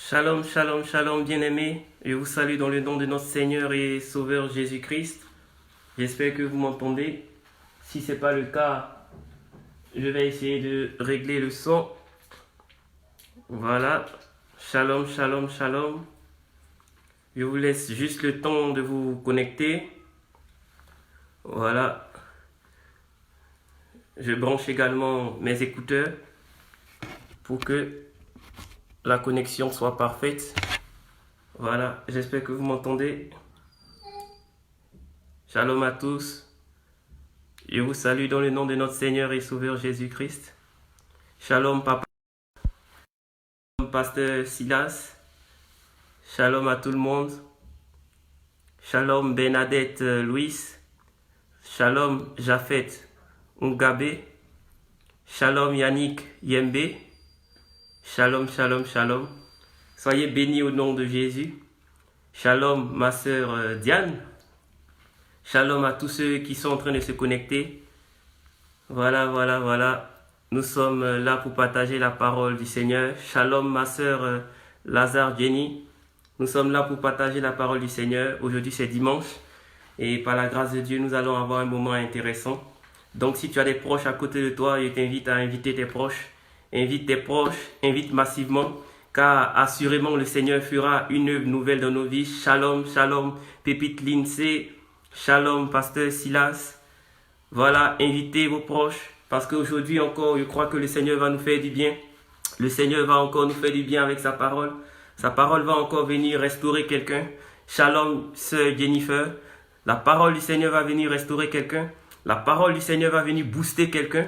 Shalom, shalom, shalom, bien-aimés. Je vous salue dans le nom de notre Seigneur et Sauveur Jésus-Christ. J'espère que vous m'entendez. Si ce n'est pas le cas, je vais essayer de régler le son. Voilà. Shalom, shalom, shalom. Je vous laisse juste le temps de vous connecter. Voilà. Je branche également mes écouteurs pour que la connexion soit parfaite. Voilà, j'espère que vous m'entendez. Shalom à tous. Je vous salue dans le nom de notre Seigneur et Sauveur Jésus-Christ. Shalom papa, shalom pasteur Silas. Shalom à tout le monde. Shalom Bernadette Louis. Shalom Japhet Ngabe. Shalom Yannick Yembe. Shalom, shalom, shalom. Soyez bénis au nom de Jésus. Shalom ma sœur Diane. Shalom à tous ceux qui sont en train de se connecter. Voilà. Nous sommes là pour partager la parole du Seigneur. Shalom ma sœur Lazare Jenny. Nous sommes là pour partager la parole du Seigneur. Aujourd'hui c'est dimanche. Et par la grâce de Dieu, nous allons avoir un moment intéressant. Donc si tu as des proches à côté de toi, je t'invite à inviter tes proches. Invite tes proches, invite massivement, car assurément le Seigneur fera une œuvre nouvelle dans nos vies. Shalom, shalom, Pépite Lindsay, shalom, pasteur Silas. Voilà, invitez vos proches, parce qu'aujourd'hui encore, je crois que le Seigneur va nous faire du bien. Le Seigneur va encore nous faire du bien avec sa parole. Sa parole va encore venir restaurer quelqu'un. Shalom, sœur Jennifer. La parole du Seigneur va venir restaurer quelqu'un. La parole du Seigneur va venir booster quelqu'un.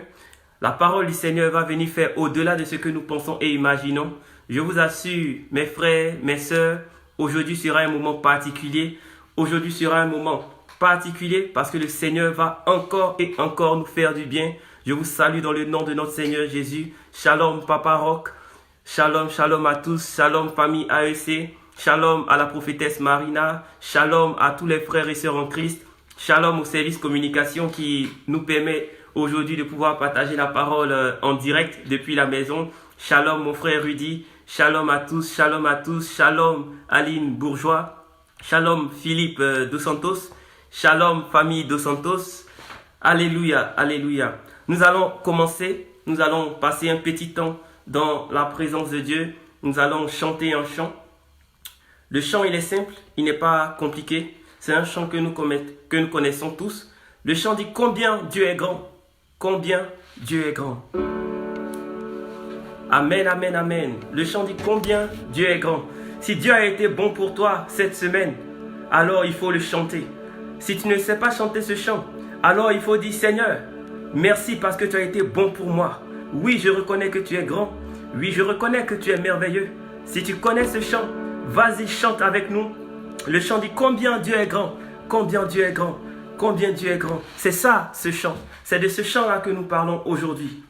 La parole du Seigneur va venir faire au-delà de ce que nous pensons et imaginons. Je vous assure, mes frères, mes sœurs, aujourd'hui sera un moment particulier. Aujourd'hui sera un moment particulier parce que le Seigneur va encore et encore nous faire du bien. Je vous salue dans le nom de notre Seigneur Jésus. Shalom Papa Rock. Shalom, shalom à tous. Shalom famille AEC. Shalom à la prophétesse Marina. Shalom à tous les frères et sœurs en Christ. Shalom au service communication qui nous permet aujourd'hui de pouvoir partager la parole en direct depuis la maison. Shalom mon frère Rudy, shalom à tous, shalom Aline Bourgeois, shalom Philippe Dos Santos, shalom famille Dos Santos. Alléluia, alléluia. Nous allons commencer, nous allons passer un petit temps dans la présence de Dieu. Nous allons chanter un chant. Le chant il est simple, il n'est pas compliqué. C'est un chant que nous connaissons tous. Le chant dit combien Dieu est grand. Combien Dieu est grand. Amen, amen, amen. Le chant dit combien Dieu est grand. Si Dieu a été bon pour toi cette semaine, alors il faut le chanter. Si tu ne sais pas chanter ce chant, alors il faut dire Seigneur, merci parce que tu as été bon pour moi. Oui, je reconnais que tu es grand. Oui, je reconnais que tu es merveilleux. Si tu connais ce chant, vas-y, chante avec nous. Le chant dit combien Dieu est grand. Combien Dieu est grand. Combien Dieu est grand. C'est ça, ce chant. C'est de ce chant-là que nous parlons aujourd'hui.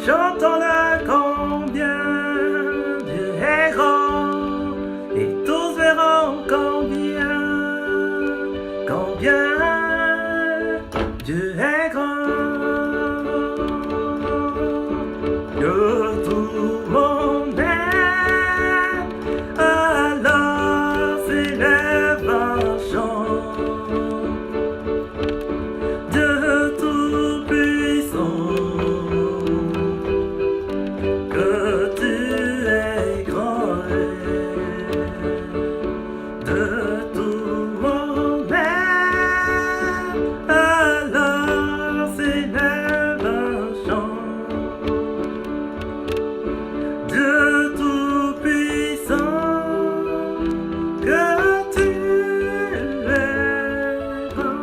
chantons-le combien Dieu est grand, et tous verront combien Dieu est grand. Que tout le monde aime, alors s'élève un chant. Dieu tout-puissant, que tu es grand, de tout le monde aime, alors s'élève un chant. Dieu tout-puissant, que tu es grand.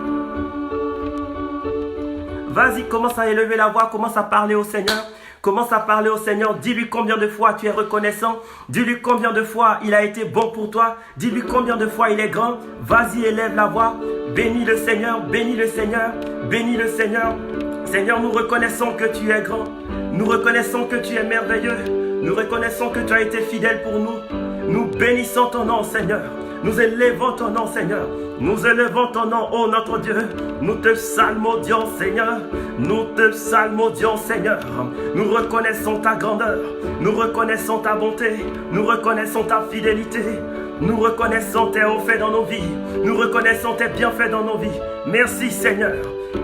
Vas-y, commence à élever la voix, commence à parler au Seigneur. Commence à parler au Seigneur, dis-lui combien de fois tu es reconnaissant, dis-lui combien de fois il a été bon pour toi, dis-lui combien de fois il est grand. Vas-y, élève la voix, bénis le Seigneur, bénis le Seigneur, bénis le Seigneur. Seigneur, nous reconnaissons que tu es grand, nous reconnaissons que tu es merveilleux, nous reconnaissons que tu as été fidèle pour nous. Nous bénissons ton nom, Seigneur, nous élevons ton nom, Seigneur. Nous élevons ton nom, ô notre Dieu. Nous te psalmodions, Seigneur. Nous te psalmodions, Seigneur. Nous reconnaissons ta grandeur. Nous reconnaissons ta bonté. Nous reconnaissons ta fidélité. Nous reconnaissons tes hauts faits dans nos vies. Nous reconnaissons tes bienfaits dans nos vies. Merci, Seigneur.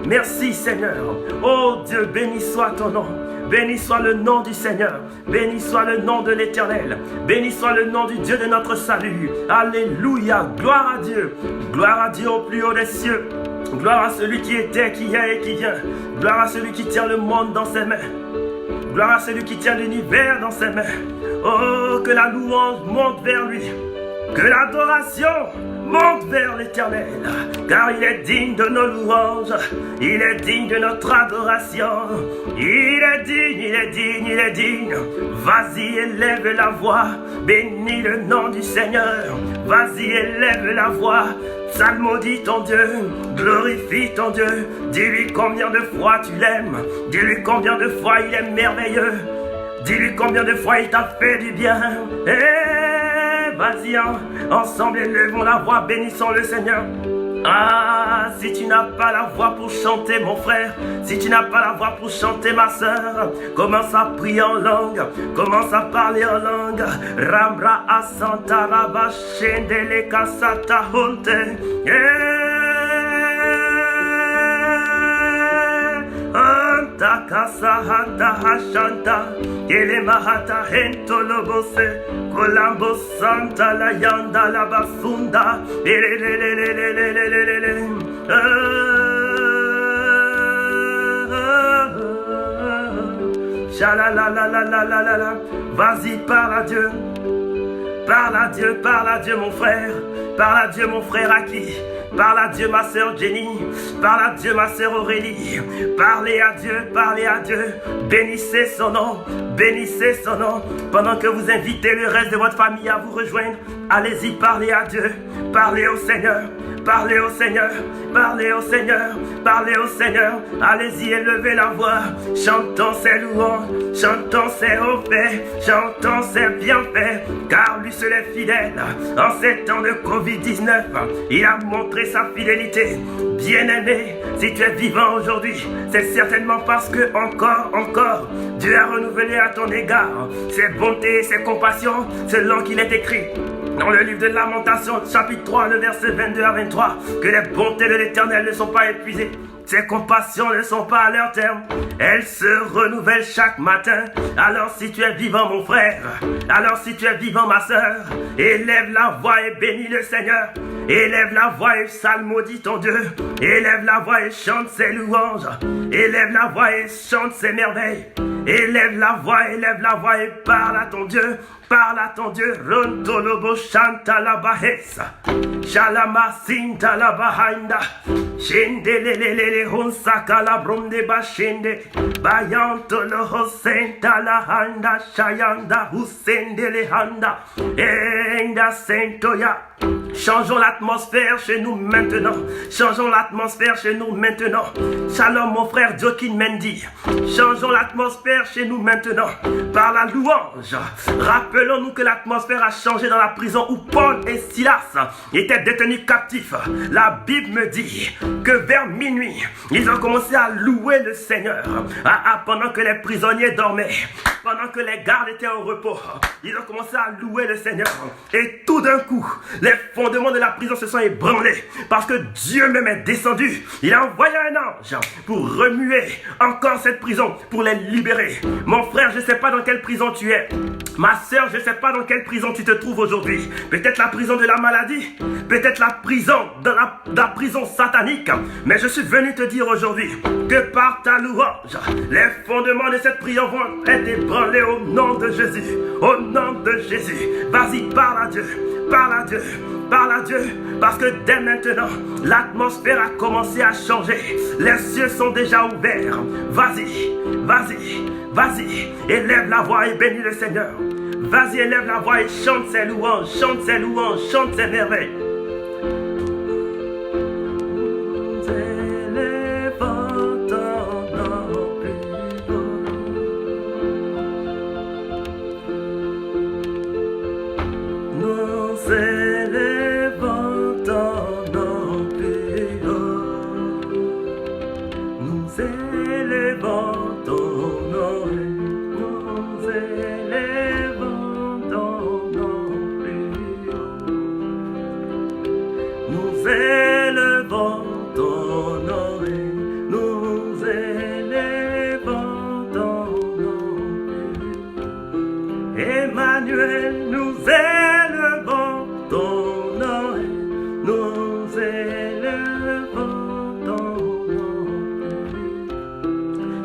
Merci, Seigneur. Ô Dieu, béni soit ton nom. Béni soit le nom du Seigneur, béni soit le nom de l'Éternel, béni soit le nom du Dieu de notre salut. Alléluia, gloire à Dieu au plus haut des cieux. Gloire à celui qui était, qui est et qui vient. Gloire à celui qui tient le monde dans ses mains. Gloire à celui qui tient l'univers dans ses mains. Oh, que la louange monte vers lui, que l'adoration monte vers l'Éternel, car il est digne de nos louanges, il est digne de notre adoration, il est digne, il est digne, il est digne. Vas-y, élève la voix, bénis le nom du Seigneur, vas-y, élève la voix, psalmodie ton Dieu, glorifie ton Dieu, dis-lui combien de fois tu l'aimes, dis-lui combien de fois il est merveilleux, dis-lui combien de fois il t'a fait du bien. Vas-y, ensemble élevons la voix, bénissons le Seigneur. Ah, si tu n'as pas la voix pour chanter, mon frère, si tu n'as pas la voix pour chanter, ma soeur, commence à prier en langue, commence à parler en langue. Rambra asanta raba shendele kasata honte. Anta kasa hanta hashanta, ele mahata hento lobose, kolambo santa la yanda la basunda, Chalalalalalala. Vas-y, parle à Dieu. Parle à Dieu, mon frère. Parle à Dieu, mon frère Aki. Parle à Dieu, ma sœur Jenny. Parle à Dieu, ma sœur Aurélie. Parlez à Dieu, parlez à Dieu. Bénissez son nom, bénissez son nom. Pendant que vous invitez le reste de votre famille à vous rejoindre, allez-y, parlez à Dieu. Parlez au Seigneur. Parlez au Seigneur, parlez au Seigneur, parlez au Seigneur. Allez-y, élevez la voix. Chantons ses louanges, chantons ses hauts faits, chantons ses bienfaits, car lui seul est fidèle. En ces temps de Covid-19, il a montré sa fidélité. Bien-aimé, si tu es vivant aujourd'hui, c'est certainement parce que encore, Dieu a renouvelé à ton égard ses bontés et ses compassions, selon qu'il est écrit dans le livre de Lamentation, chapitre 3, le verset 22 à 23, que les bontés de l'Éternel ne sont pas épuisées, ses compassions ne sont pas à leur terme, elles se renouvellent chaque matin. Alors si tu es vivant, mon frère, alors si tu es vivant, ma soeur, élève la voix et bénis le Seigneur. Élève la voix et psalmodie ton Dieu. Élève la voix et chante ses louanges. Élève la voix et chante ses merveilles. Élève la voix et parle à ton Dieu. Parle à ton Dieu. Rontolobo chanta la bahesa. Shalama sinta la bahainda. Shende lelelele honsaka la bronde bashende. Bayanto lo hosenta la handa. Shayanda husende le handa. Enda sento ya. Changeons l'atmosphère chez nous maintenant. Changeons l'atmosphère chez nous maintenant. Shalom mon frère Joaquin Mendy. Changeons l'atmosphère chez nous maintenant. Par la louange. Rappelons-nous que l'atmosphère a changé dans la prison où Paul et Silas étaient détenus captifs. La Bible me dit que vers minuit, ils ont commencé à louer le Seigneur. Pendant que les prisonniers dormaient. Pendant que les gardes étaient au repos. Ils ont commencé à louer le Seigneur. Et tout d'un coup, les fondements de la prison se sont ébranlés parce que Dieu même est descendu. Il a envoyé un ange pour remuer encore cette prison, pour les libérer. Mon frère, je ne sais pas dans quelle prison tu es. Ma soeur, je ne sais pas dans quelle prison tu te trouves aujourd'hui. Peut-être la prison de la maladie, peut-être la prison de la prison satanique. Mais je suis venu te dire aujourd'hui que par ta louange, les fondements de cette prison vont être ébranlés au nom de Jésus. Au nom de Jésus. Vas-y, parle à Dieu. Parle à Dieu. Parle à Dieu, parce que dès maintenant, l'atmosphère a commencé à changer. Les cieux sont déjà ouverts. Vas-y, vas-y, vas-y. Élève la voix et bénis le Seigneur. Vas-y, élève la voix et chante ses louanges, chante ses louanges, chante ses merveilles.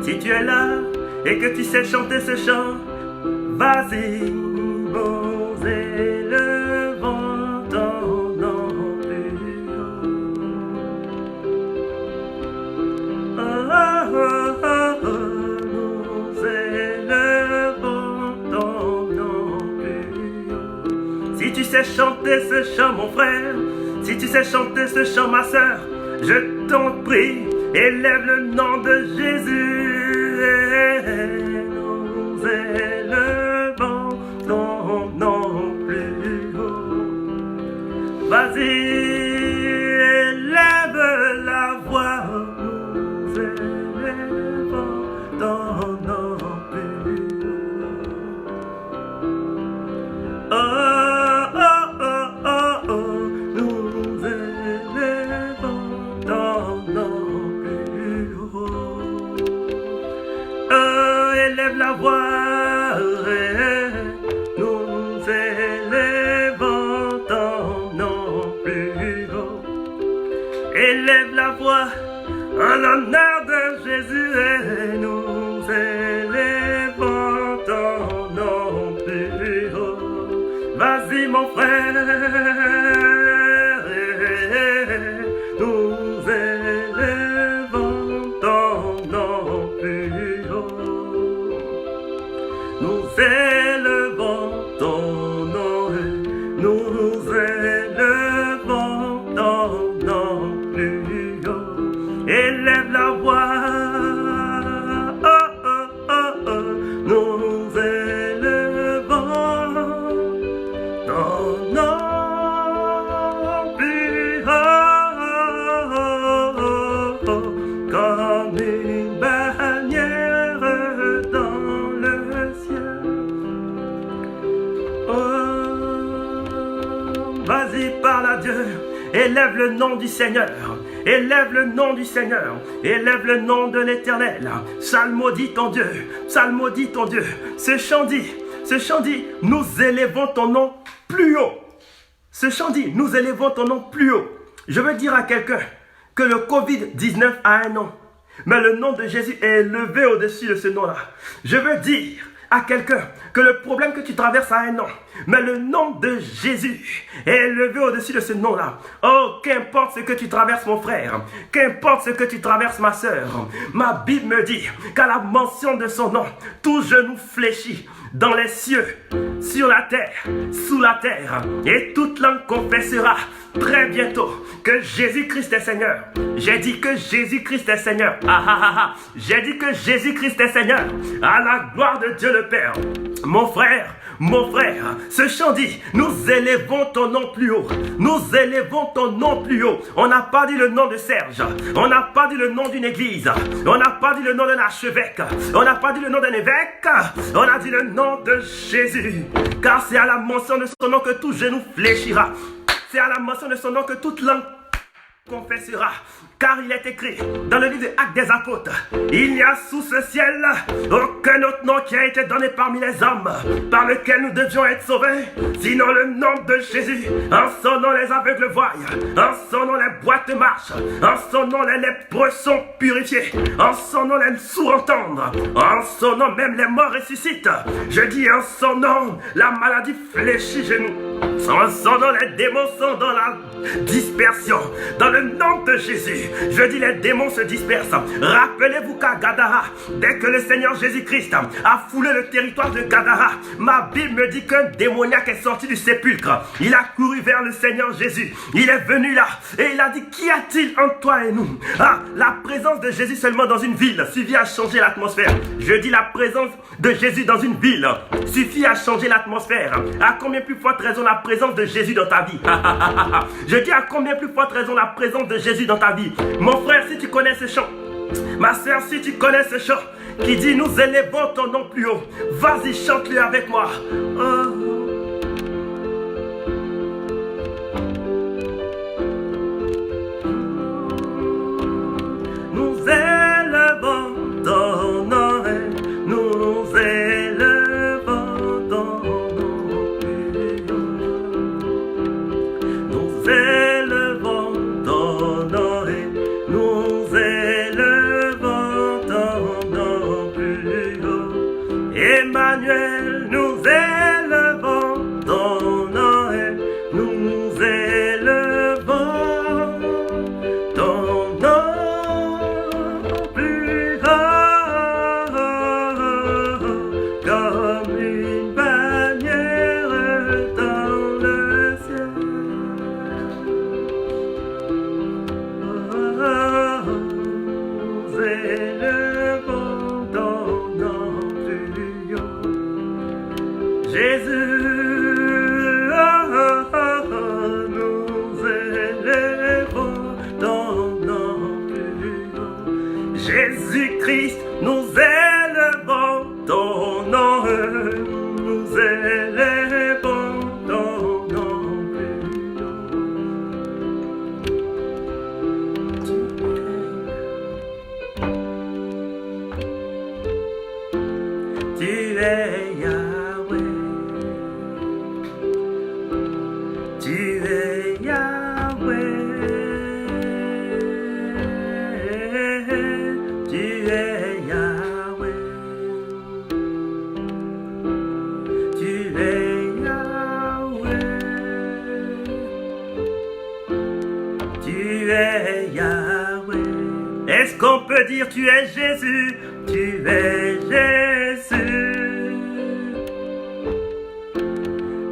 Si tu es là et que tu sais chanter ce chant, vas-y, nous élevons ton nom plus haut. Nous élevons ton nom plus haut. Si tu sais chanter ce chant, mon frère, si tu sais chanter ce chant, ma soeur, je t'en prie, élève le nom de Jésus. Nous élevons ton nom plus haut. Vas-y, élève la voix. Nous élevons ton nom plus haut. Oh, oh, oh, oh, oh. Nous élevons ton nom plus haut. Élève la voix, nous élevons ton nom plus haut. Élève la voix en l'honneur de Jésus, nous élevons ton nom plus haut. Vas-y mon frère, nous élevons ton nom plus haut. Nous élevons ton nom, nous élevons ton nom plus haut. Élève la voix, oh, oh, oh, oh. Nous élevons ton nom plus haut, comme une bannière dans le ciel. Vas-y, parle à Dieu. Élève le nom du Seigneur. Élève le nom du Seigneur. Élève le nom de l'Éternel. Psalmodie ton Dieu. Psalmodie ton Dieu. Ce chant dit, nous élevons ton nom plus haut. Ce chant dit, nous élevons ton nom plus haut. Je veux dire à quelqu'un que le Covid-19 a un nom. Mais le nom de Jésus est élevé au-dessus de ce nom-là. Je veux dire à quelqu'un que le problème que tu traverses a un nom, mais le nom de Jésus est élevé au-dessus de ce nom-là. Oh, qu'importe ce que tu traverses, mon frère, qu'importe ce que tu traverses, ma soeur, ma Bible me dit qu'à la mention de son nom, tout genou fléchit dans les cieux, sur la terre, sous la terre, et toute langue confessera très bientôt que Jésus-Christ est Seigneur. J'ai dit que Jésus-Christ est Seigneur. J'ai dit que Jésus-Christ est Seigneur. À la gloire de Dieu le Père. Mon frère, ce chant dit, nous élevons ton nom plus haut. Nous élevons ton nom plus haut. On n'a pas dit le nom de Serge. On n'a pas dit le nom d'une église. On n'a pas dit le nom d'un archevêque. On n'a pas dit le nom d'un évêque. On a dit le nom de Jésus. Car c'est à la mention de son nom que tout genou fléchira. C'est à la mention de son nom que toute langue confessera, car il est écrit dans le livre des Actes des Apôtres, il n'y a sous ce ciel aucun autre nom qui a été donné parmi les hommes par lequel nous devions être sauvés, sinon le nom de Jésus. En son nom les aveugles voient, en son nom les boîtes marchent, en son nom les lépreux sont purifiés, en son nom les sourds entendent, en son nom même les morts ressuscitent. Je dis en son nom la maladie fléchit chez nous, en son nom les démons sont dans la dispersion. Dans le nom de Jésus, je dis les démons se dispersent. Rappelez-vous qu'à Gadara, dès que le Seigneur Jésus-Christ a foulé le territoire de Gadara, ma Bible me dit qu'un démoniaque est sorti du sépulcre. Il a couru vers le Seigneur Jésus. Il est venu là et il a dit, qu'y a-t-il entre toi et nous? La présence de Jésus seulement dans une ville suffit à changer l'atmosphère. Je dis la présence de Jésus dans une ville suffit à changer l'atmosphère. À combien plus forte raison la présence de Jésus dans ta vie? Je dis à combien plus forte raison la présence de Jésus dans ta vie. Mon frère, si tu connais ce chant, ma soeur, si tu connais ce chant qui dit nous élevons ton nom plus haut, vas-y, chante-le avec moi. Nous élevons ton nom, nous élevons ton nom plus haut. Nous élevons ton nom, nous élevons ton nom plus haut. Emmanuel, nous élevons ton nom, nous élevons ton nom plus haut, comme une bannière dans le ciel. Nous élevons ton nom plus haut. Jésus, nous élevons ton nom plus haut. Jésus-Christ, nous élevons ton nom, nous élevons ton nom plus haut. Tu es Yahweh, tu es Yahweh, tu es Yahweh, tu es Yahweh, tu es Yahweh. Est-ce qu'on peut dire tu es Jésus, tu es Jésus?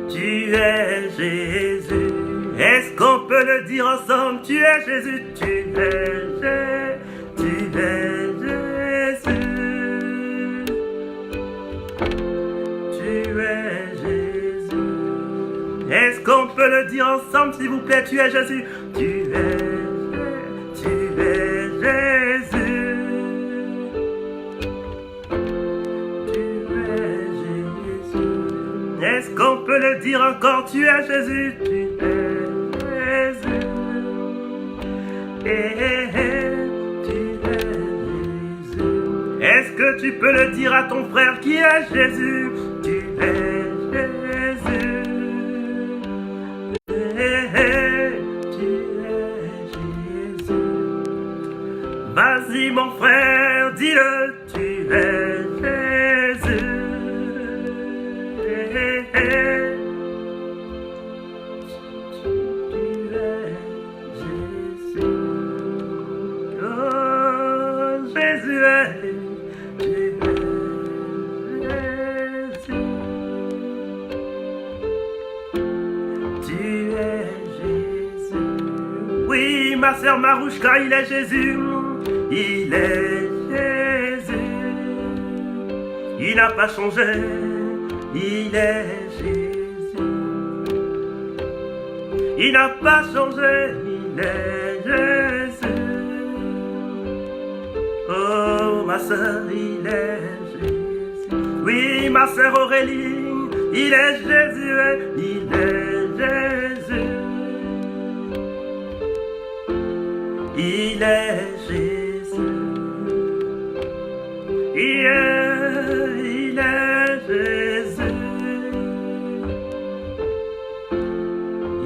Tu es Jésus. Est-ce qu'on peut le dire ensemble? Tu es Jésus, tu es Jésus, tu es Jésus. Tu es Jésus. Est-ce qu'on peut le dire ensemble, s'il vous plaît? Tu es Jésus, tu es Jésus. Est-ce qu'on peut le dire encore? Tu es Jésus, tu es Jésus. Tu es Jésus. Est-ce que tu peux le dire à ton frère qui est Jésus? Tu es Jésus. Tu es Jésus. Vas-y mon frère, dis-le, tu es Jésus. Oui, ma sœur Marouchka, il est Jésus. Il est Jésus. Il n'a pas changé. Il est Jésus. Il n'a pas changé. Il est Jésus. Oh, ma sœur, il est Jésus. Oui, ma sœur Aurélie, il est Jésus. Il est Jésus. Il est Jésus. Il est Jésus.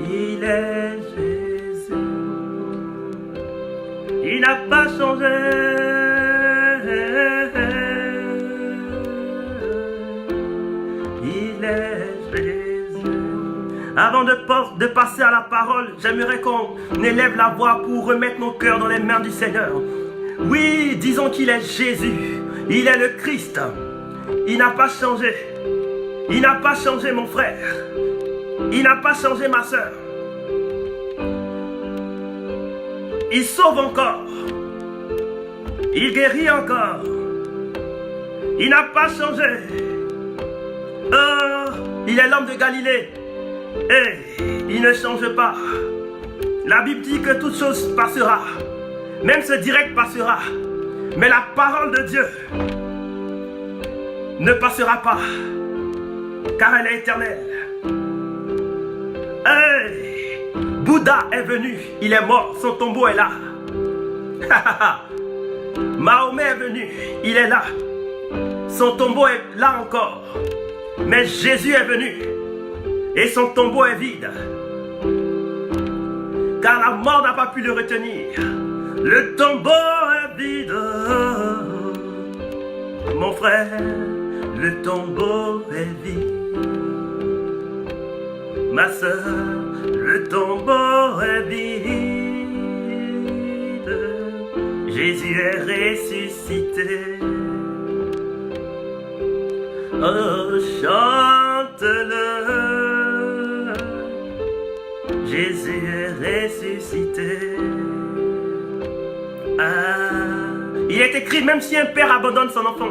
Il est Jésus. Il n'a pas changé. Il est Jésus. Avant de passer à la parole, j'aimerais qu'on élève la voix pour remettre nos cœurs dans les mains du Seigneur. Oui, disons qu'il est Jésus. Il est le Christ. Il n'a pas changé. Il n'a pas changé, mon frère. Il n'a pas changé, ma soeur. Il sauve encore. Il guérit encore. Il n'a pas changé. Oh, il est l'homme de Galilée. Et il ne change pas. La Bible dit que toute chose passera. Même ce direct passera. Mais la parole de Dieu ne passera pas. Car elle est éternelle. Hey, Bouddha est venu. Il est mort. Son tombeau est là. Mahomet est venu. Il est là. Son tombeau est là encore. Mais Jésus est venu. Et son tombeau est vide. Car la mort n'a pas pu le retenir. Le tombeau est vide. Mon frère, le tombeau est vide. Ma soeur, le tombeau est vide. Jésus est ressuscité. Oh, chante-le. Jésus est ressuscité. Il est écrit, même si un père abandonne son enfant.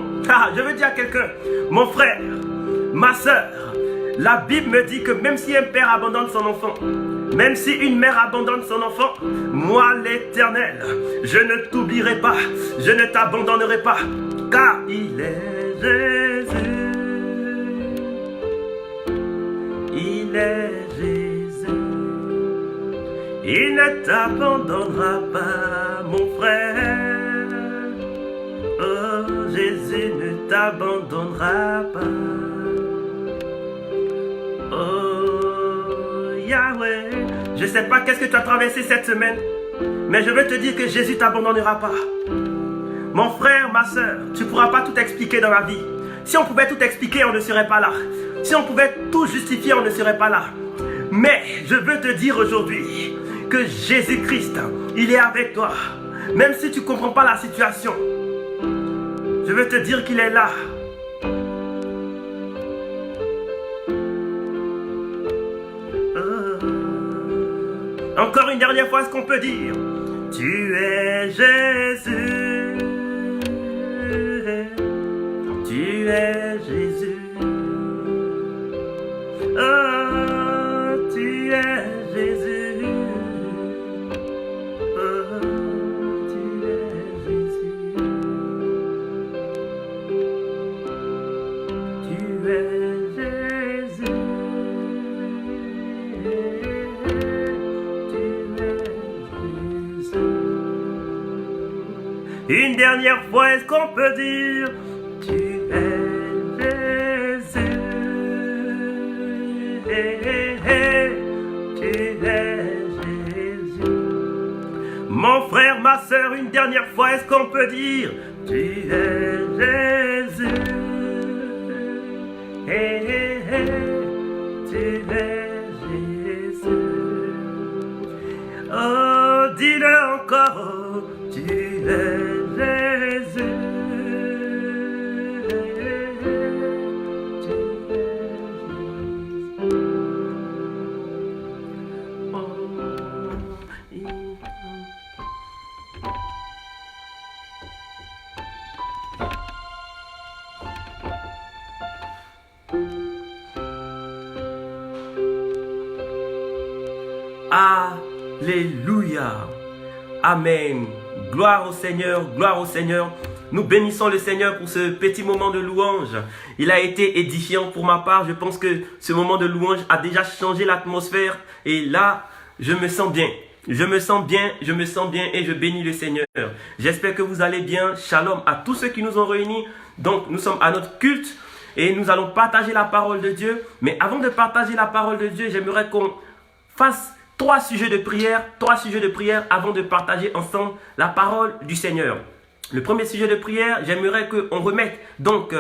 Je veux dire à quelqu'un, mon frère, ma soeur, la Bible me dit que même si un père abandonne son enfant, même si une mère abandonne son enfant, moi l'Éternel, je ne t'oublierai pas, je ne t'abandonnerai pas, car il est Jésus. Il est Jésus. Il ne t'abandonnera pas, mon frère. Oh, Jésus ne t'abandonnera pas. Oh, Yahweh. Je ne sais pas qu'est-ce que tu as traversé cette semaine, mais je veux te dire que Jésus ne t'abandonnera pas. Mon frère, ma soeur, tu ne pourras pas tout expliquer dans la vie. Si on pouvait tout expliquer, on ne serait pas là. Si on pouvait tout justifier, on ne serait pas là. Mais je veux te dire aujourd'hui que Jésus-Christ, il est avec toi. Même si tu ne comprends pas la situation, je veux te dire qu'il est là. Encore une dernière fois, ce qu'on peut dire. Tu es Jésus. Tu es Jésus. Oh, tu es Jésus. Oh, tu es Jésus. Tu es Jésus. Une dernière fois, est-ce qu'on peut dire tu es Jésus, tu es Jésus. Mon frère, ma soeur, une dernière fois, est-ce qu'on peut dire tu es Jésus, tu es Jésus. Oh, dis-le encore, tu es Jésus. Alléluia. Amen. Gloire au Seigneur, gloire au Seigneur. Nous bénissons le Seigneur pour ce petit moment de louange. Il a été édifiant pour ma part. Je pense que ce moment de louange a déjà changé l'atmosphère. Et là, je me sens bien. Je me sens bien et je bénis le Seigneur. J'espère que vous allez bien. Shalom à tous ceux qui nous ont réunis. Donc, nous sommes à notre culte et nous allons partager la parole de Dieu. Mais avant de partager la parole de Dieu, j'aimerais qu'on fasse trois sujets de prière avant de partager ensemble la parole du Seigneur. Le premier sujet de prière, j'aimerais qu'on remette donc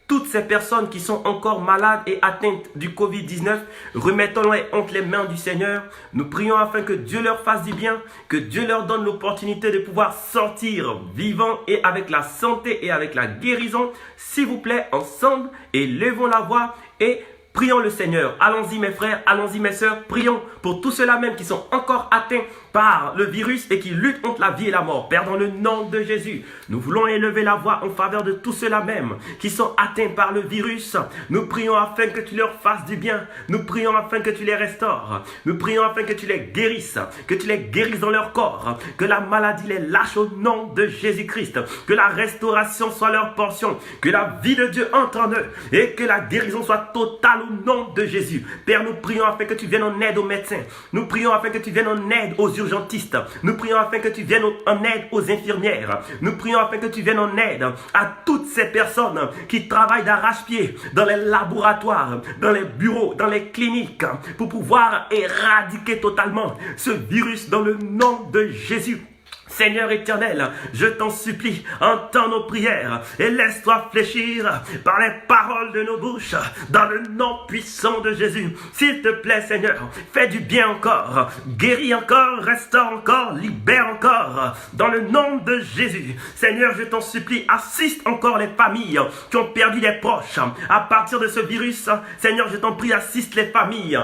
toutes ces personnes qui sont encore malades et atteintes du Covid-19, remettons-les entre les mains du Seigneur. Nous prions afin que Dieu leur fasse du bien, que Dieu leur donne l'opportunité de pouvoir sortir vivants et avec la santé et avec la guérison. S'il vous plaît, ensemble, élevons la voix et prions le Seigneur. Allons-y mes frères, allons-y mes sœurs, prions pour tous ceux-là même qui sont encore atteints par le virus et qui luttent contre la vie et la mort. Père, dans le nom de Jésus, nous voulons élever la voix en faveur de tous ceux-là même qui sont atteints par le virus. Nous prions afin que tu leur fasses du bien. Nous prions afin que tu les restaures. Nous prions afin que tu les guérisses, dans leur corps, que la maladie les lâche au nom de Jésus-Christ, que la restauration soit leur portion, que la vie de Dieu entre en eux et que la guérison soit totale au nom de Jésus. Père, nous prions afin que tu viennes en aide aux médecins. Nous prions afin que tu viennes en aide aux urgentistes. Nous prions afin que tu viennes en aide aux infirmières. Nous prions afin que tu viennes en aide à toutes ces personnes qui travaillent d'arrache-pied dans les laboratoires, dans les bureaux, dans les cliniques pour pouvoir éradiquer totalement ce virus dans le nom de Jésus. Seigneur éternel, je t'en supplie, entends nos prières et laisse-toi fléchir par les paroles de nos bouches dans le nom puissant de Jésus. S'il te plaît, Seigneur, fais du bien encore, guéris encore, restaure encore, libère encore dans le nom de Jésus. Seigneur, je t'en supplie, assiste encore les familles qui ont perdu des proches à partir de ce virus. Seigneur, je t'en prie, assiste les familles,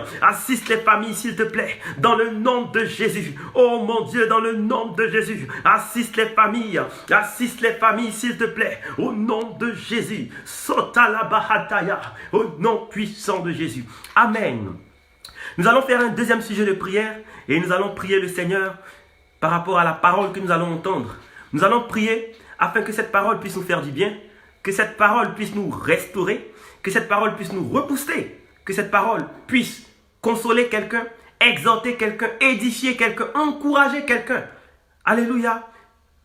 s'il te plaît, dans le nom de Jésus. Oh mon Dieu, dans le nom de Jésus. Assiste les familles, s'il te plaît, au nom de Jésus. Sota la bahataya, au nom puissant de Jésus. Amen. Nous allons faire un deuxième sujet de prière et nous allons prier le Seigneur par rapport à la parole que nous allons entendre. Nous allons prier afin que cette parole puisse nous faire du bien, que cette parole puisse nous restaurer, que cette parole puisse nous repousser, que cette parole puisse consoler quelqu'un, exhorter quelqu'un, édifier quelqu'un, encourager quelqu'un. Alléluia.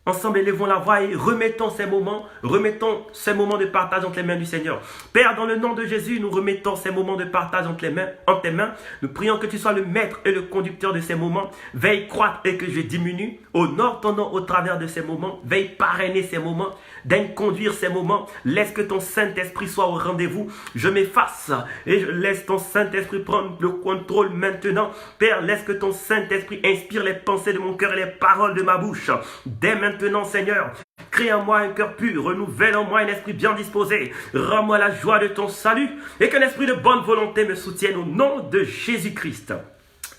Ensemble, élevons la voix et remettons ces moments de partage entre les mains du Seigneur. Père, dans le nom de Jésus, nous remettons ces moments de partage entre tes mains. Nous prions que tu sois le maître et le conducteur de ces moments. Veille croître et que je diminue. Honore ton nom au travers de ces moments. Veille parrainer ces moments. Daigne conduire ces moments. Laisse que ton Saint-Esprit soit au rendez-vous. Je m'efface et je laisse ton Saint-Esprit prendre le contrôle maintenant. Père, laisse que ton Saint-Esprit inspire les pensées de mon cœur et les paroles de ma bouche. Dès maintenant, Seigneur, crée en moi un cœur pur, renouvelle en moi un esprit bien disposé. Rends-moi la joie de ton salut et qu'un esprit de bonne volonté me soutienne au nom de Jésus-Christ.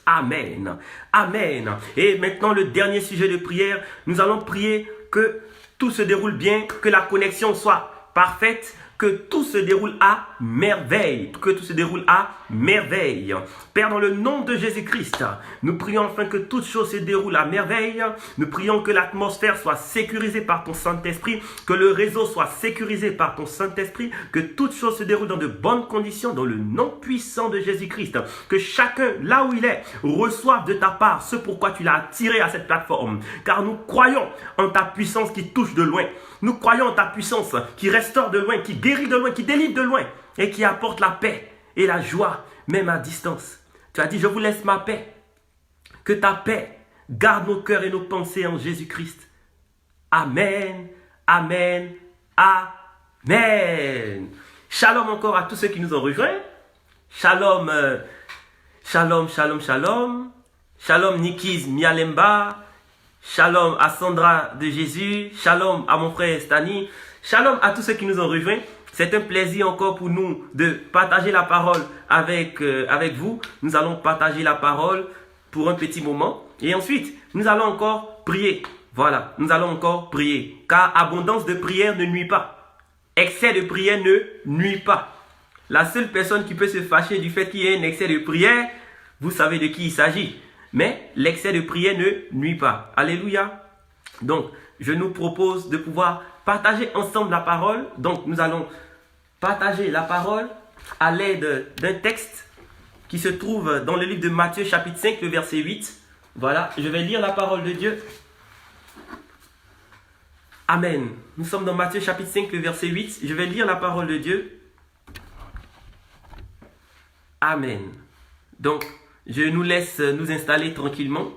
Amen. Amen. Et maintenant, le dernier sujet de prière, nous allons prier que tout se déroule bien, que la connexion soit parfaite, que tout se déroule à merveille. Père, dans le nom de Jésus-Christ, nous prions afin que toute chose se déroule à merveille. Nous prions que l'atmosphère soit sécurisée par ton Saint-Esprit, que le réseau soit sécurisé par ton Saint-Esprit, que toute chose se déroule dans de bonnes conditions, dans le nom puissant de Jésus-Christ. Que chacun, là où il est, reçoive de ta part ce pourquoi tu l'as attiré à cette plateforme. Car nous croyons en ta puissance qui touche de loin. Nous croyons en ta puissance qui restaure de loin, qui guérit de loin, qui délivre de loin et qui apporte la paix et la joie, même à distance. Tu as dit, je vous laisse ma paix. Que ta paix garde nos cœurs et nos pensées en Jésus-Christ. Amen, amen, amen. Shalom encore à tous ceux qui nous ont rejoints. Shalom, shalom, shalom, shalom. Shalom Nikiz Mialemba. Shalom à Sandra de Jésus. Shalom à mon frère Stani. Shalom à tous ceux qui nous ont rejoints. C'est un plaisir encore pour nous de partager la parole avec vous. Nous allons partager la parole pour un petit moment. Et ensuite, nous allons encore prier. Voilà, nous allons encore prier. Car abondance de prière ne nuit pas. Excès de prière ne nuit pas. La seule personne qui peut se fâcher du fait qu'il y ait un excès de prière, vous savez de qui il s'agit. Mais l'excès de prière ne nuit pas. Alléluia. Donc, je nous propose de pouvoir partager ensemble la parole. Donc, nous allons partager la parole à l'aide d'un texte qui se trouve dans le livre de Matthieu chapitre 5, le verset 8. Voilà, je vais lire la parole de Dieu. Amen. Nous sommes dans Matthieu chapitre 5, le verset 8. Je vais lire la parole de Dieu. Amen. Donc, je nous laisse nous installer tranquillement.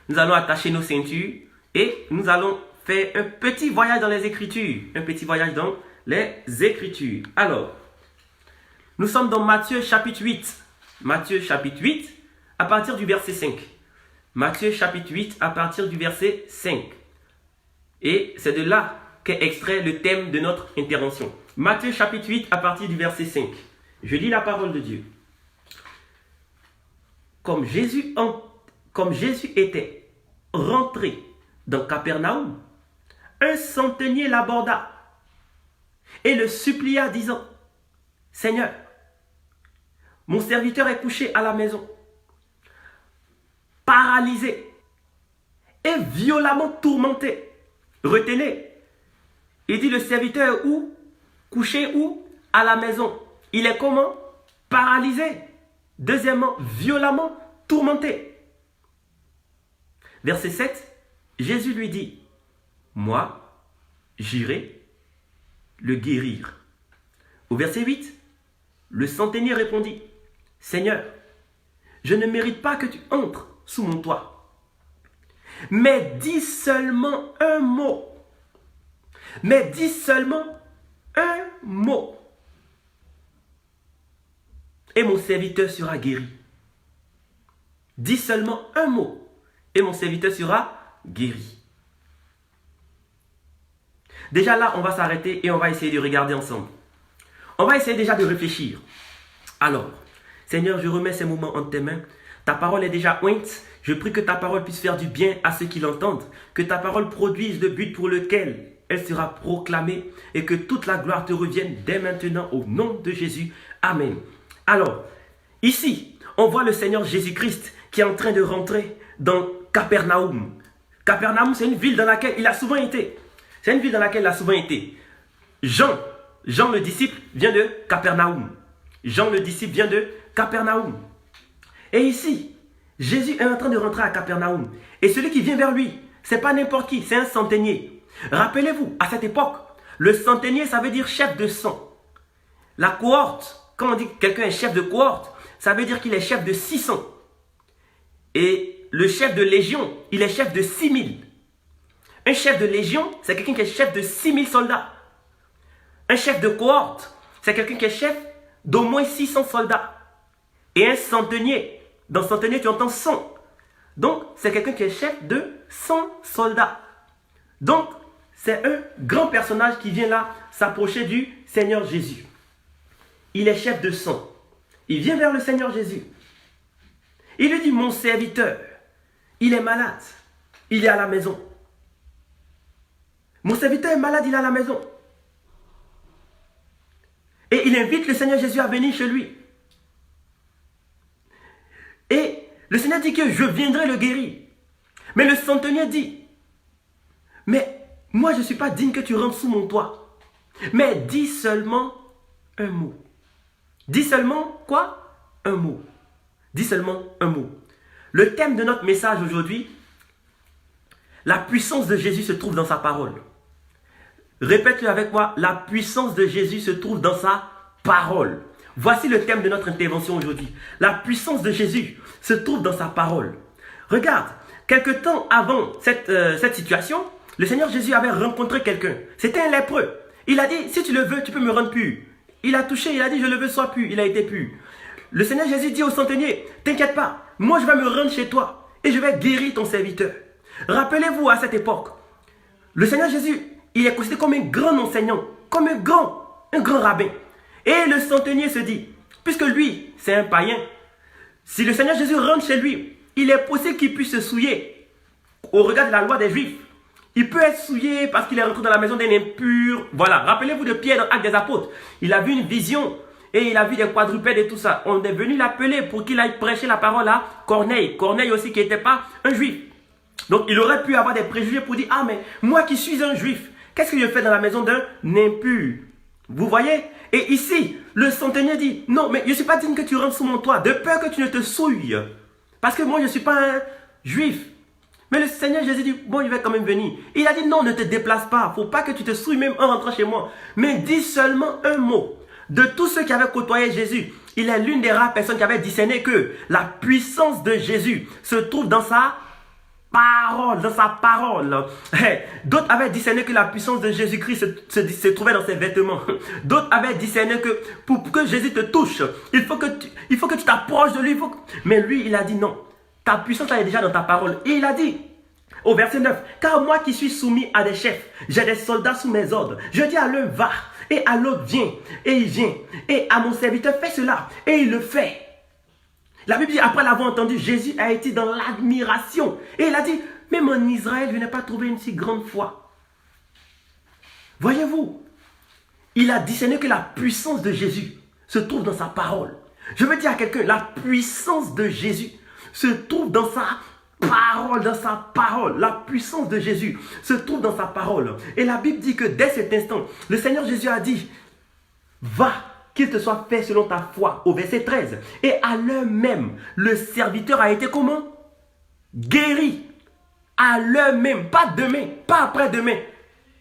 Nous allons attacher nos ceintures et nous allons faire un petit voyage dans les Écritures. Un petit voyage dans les Écritures. Alors, nous sommes dans Matthieu chapitre 8. Matthieu chapitre 8 à partir du verset 5. Matthieu chapitre 8 à partir du verset 5. Et c'est de là qu'est extrait le thème de notre intervention. Matthieu chapitre 8 à partir du verset 5. Je lis la parole de Dieu. Comme Jésus était rentré dans Capernaum, un centenier l'aborda et le supplia disant, « Seigneur, mon serviteur est couché à la maison, paralysé et violemment tourmenté. » Retenez, il dit le serviteur où? Couché où? À la maison. Il est comment? Paralysé. Deuxièmement, violemment tourmenté. Verset 7, Jésus lui dit, moi, j'irai le guérir. Au verset 8, le centenier répondit, Seigneur, je ne mérite pas que tu entres sous mon toit. Mais dis seulement un mot. Mais dis seulement un mot. Et mon serviteur sera guéri. Dis seulement un mot. Et mon serviteur sera guéri. Déjà là, on va s'arrêter et on va essayer de regarder ensemble. On va essayer déjà de réfléchir. Alors, Seigneur, je remets ces moments entre tes mains. Ta parole est déjà ointe. Je prie que ta parole puisse faire du bien à ceux qui l'entendent, que ta parole produise le but pour lequel elle sera proclamée et que toute la gloire te revienne dès maintenant au nom de Jésus. Amen. Alors, ici, on voit le Seigneur Jésus-Christ qui est en train de rentrer dans Capernaum. Capernaum, c'est une ville dans laquelle il a souvent été. C'est une ville dans laquelle il a souvent été. Jean le disciple, vient de Capernaum. Jean le disciple vient de Capernaum. Et ici, Jésus est en train de rentrer à Capernaum. Et celui qui vient vers lui, ce n'est pas n'importe qui, c'est un centenier. Rappelez-vous, à cette époque, le centenier, ça veut dire chef de 100. La cohorte, quand on dit que quelqu'un est chef de cohorte, ça veut dire qu'il est chef de 600. Et le chef de légion, il est chef de 6000. Un chef de légion, c'est quelqu'un qui est chef de 6000 soldats. Un chef de cohorte, c'est quelqu'un qui est chef d'au moins 600 soldats. Et un centenier, dans centenier, tu entends 100. Donc, c'est quelqu'un qui est chef de 100 soldats. Donc, c'est un grand personnage qui vient là s'approcher du Seigneur Jésus. Il est chef de 100. Il vient vers le Seigneur Jésus. Il lui dit, mon serviteur, il est malade. Il est à la maison. Mon serviteur est malade, il est à la maison. Et il invite le Seigneur Jésus à venir chez lui. Et le Seigneur dit que je viendrai le guérir. Mais le centenier dit, mais moi je ne suis pas digne que tu rentres sous mon toit. Mais dis seulement un mot. Dis seulement quoi? Un mot. Dis seulement un mot. Le thème de notre message aujourd'hui, la puissance de Jésus se trouve dans sa parole. Répète-le avec moi, la puissance de Jésus se trouve dans sa parole. Voici le thème de notre intervention aujourd'hui. La puissance de Jésus se trouve dans sa parole. Regarde, quelque temps avant cette situation, le Seigneur Jésus avait rencontré quelqu'un. C'était un lépreux. Il a dit, si tu le veux, tu peux me rendre pur. Il a touché, il a dit, je le veux, sois pur. Il a été pur. Le Seigneur Jésus dit au centenier, t'inquiète pas, moi je vais me rendre chez toi et je vais guérir ton serviteur. Rappelez-vous à cette époque, le Seigneur Jésus, il est considéré comme un grand enseignant, comme un grand rabbin. Et le centenier se dit, puisque lui, c'est un païen, si le Seigneur Jésus rentre chez lui, il est possible qu'il puisse se souiller au regard de la loi des Juifs. Il peut être souillé parce qu'il est rentré dans la maison d'un impur. Voilà, rappelez-vous de Pierre dans Actes des Apôtres. Il a vu une vision et il a vu des quadrupèdes et tout ça. On est venu l'appeler pour qu'il aille prêcher la parole à Corneille. Corneille aussi qui n'était pas un juif. Donc il aurait pu avoir des préjugés pour dire, ah mais moi qui suis un juif, qu'est-ce que je fais dans la maison d'un impur? Vous voyez? Et ici, le centenier dit, non mais je ne suis pas digne que tu rentres sous mon toit, de peur que tu ne te souilles. Parce que moi je ne suis pas un juif. Mais le Seigneur Jésus dit, bon, il va quand même venir. Il a dit, non, ne te déplace pas. Il ne faut pas que tu te souilles même en rentrant chez moi. Mais dis seulement un mot. De tous ceux qui avaient côtoyé Jésus, il est l'une des rares personnes qui avait discerné que la puissance de Jésus se trouve dans sa parole, dans sa parole. D'autres avaient discerné que la puissance de Jésus-Christ se trouvait dans ses vêtements. D'autres avaient discerné que pour que Jésus te touche, il faut que tu t'approches de lui. Mais lui, il a dit non. Ta puissance elle est déjà dans ta parole. Et il a dit, au verset 9, car moi qui suis soumis à des chefs, j'ai des soldats sous mes ordres. Je dis à l'un, va, et à l'autre, viens, et il vient. Et à mon serviteur, fais cela, et il le fait. La Bible dit, après l'avoir entendu, Jésus a été dans l'admiration. Et il a dit, même en Israël, je n'ai pas trouvé une si grande foi. Voyez-vous, il a discerné que la puissance de Jésus se trouve dans sa parole. Je veux dire à quelqu'un, la puissance de Jésus se trouve dans sa parole, dans sa parole. La puissance de Jésus se trouve dans sa parole. Et la Bible dit que dès cet instant, le Seigneur Jésus a dit, va, qu'il te soit fait selon ta foi, au verset 13. Et à l'heure même, le serviteur a été comment? Guéri. À l'heure même, pas demain, pas après-demain.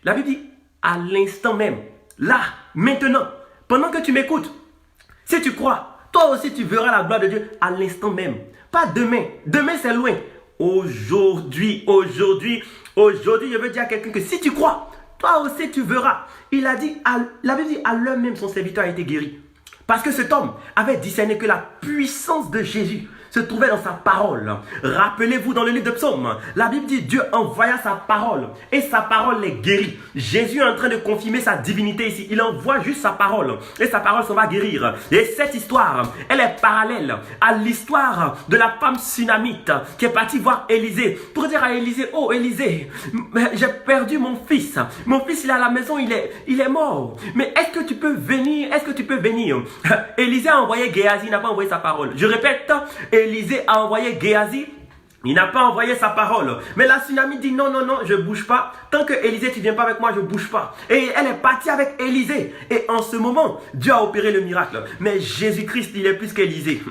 La Bible dit, à l'instant même, là, maintenant, pendant que tu m'écoutes, si tu crois, toi aussi tu verras la gloire de Dieu à l'instant même. Pas demain. Demain, c'est loin. Aujourd'hui, je veux dire à quelqu'un que si tu crois, toi aussi tu verras. Il a dit, la Bible dit, à l'heure même, son serviteur a été guéri. Parce que cet homme avait discerné que la puissance de Jésus se trouvait dans sa parole. Rappelez-vous dans le livre de Psaume, la Bible dit Dieu envoya sa parole et sa parole les guérit. Jésus est en train de confirmer sa divinité ici. Il envoie juste sa parole et sa parole s'en va guérir. Et cette histoire, elle est parallèle à l'histoire de la femme sunamite qui est partie voir Élisée pour dire à Élisée, oh Élisée, j'ai perdu mon fils. Mon fils il est à la maison, il est mort. Mais est-ce que tu peux venir? Élisée a envoyé Géasi, il n'a pas envoyé sa parole. Je répète, Élisée a envoyé Géasi, il n'a pas envoyé sa parole. Mais la tsunami dit non, je ne bouge pas. Tant que Élisée, tu ne viens pas avec moi, je ne bouge pas. Et elle est partie avec Élisée. Et en ce moment, Dieu a opéré le miracle. Mais Jésus-Christ, il est plus qu'Élisée.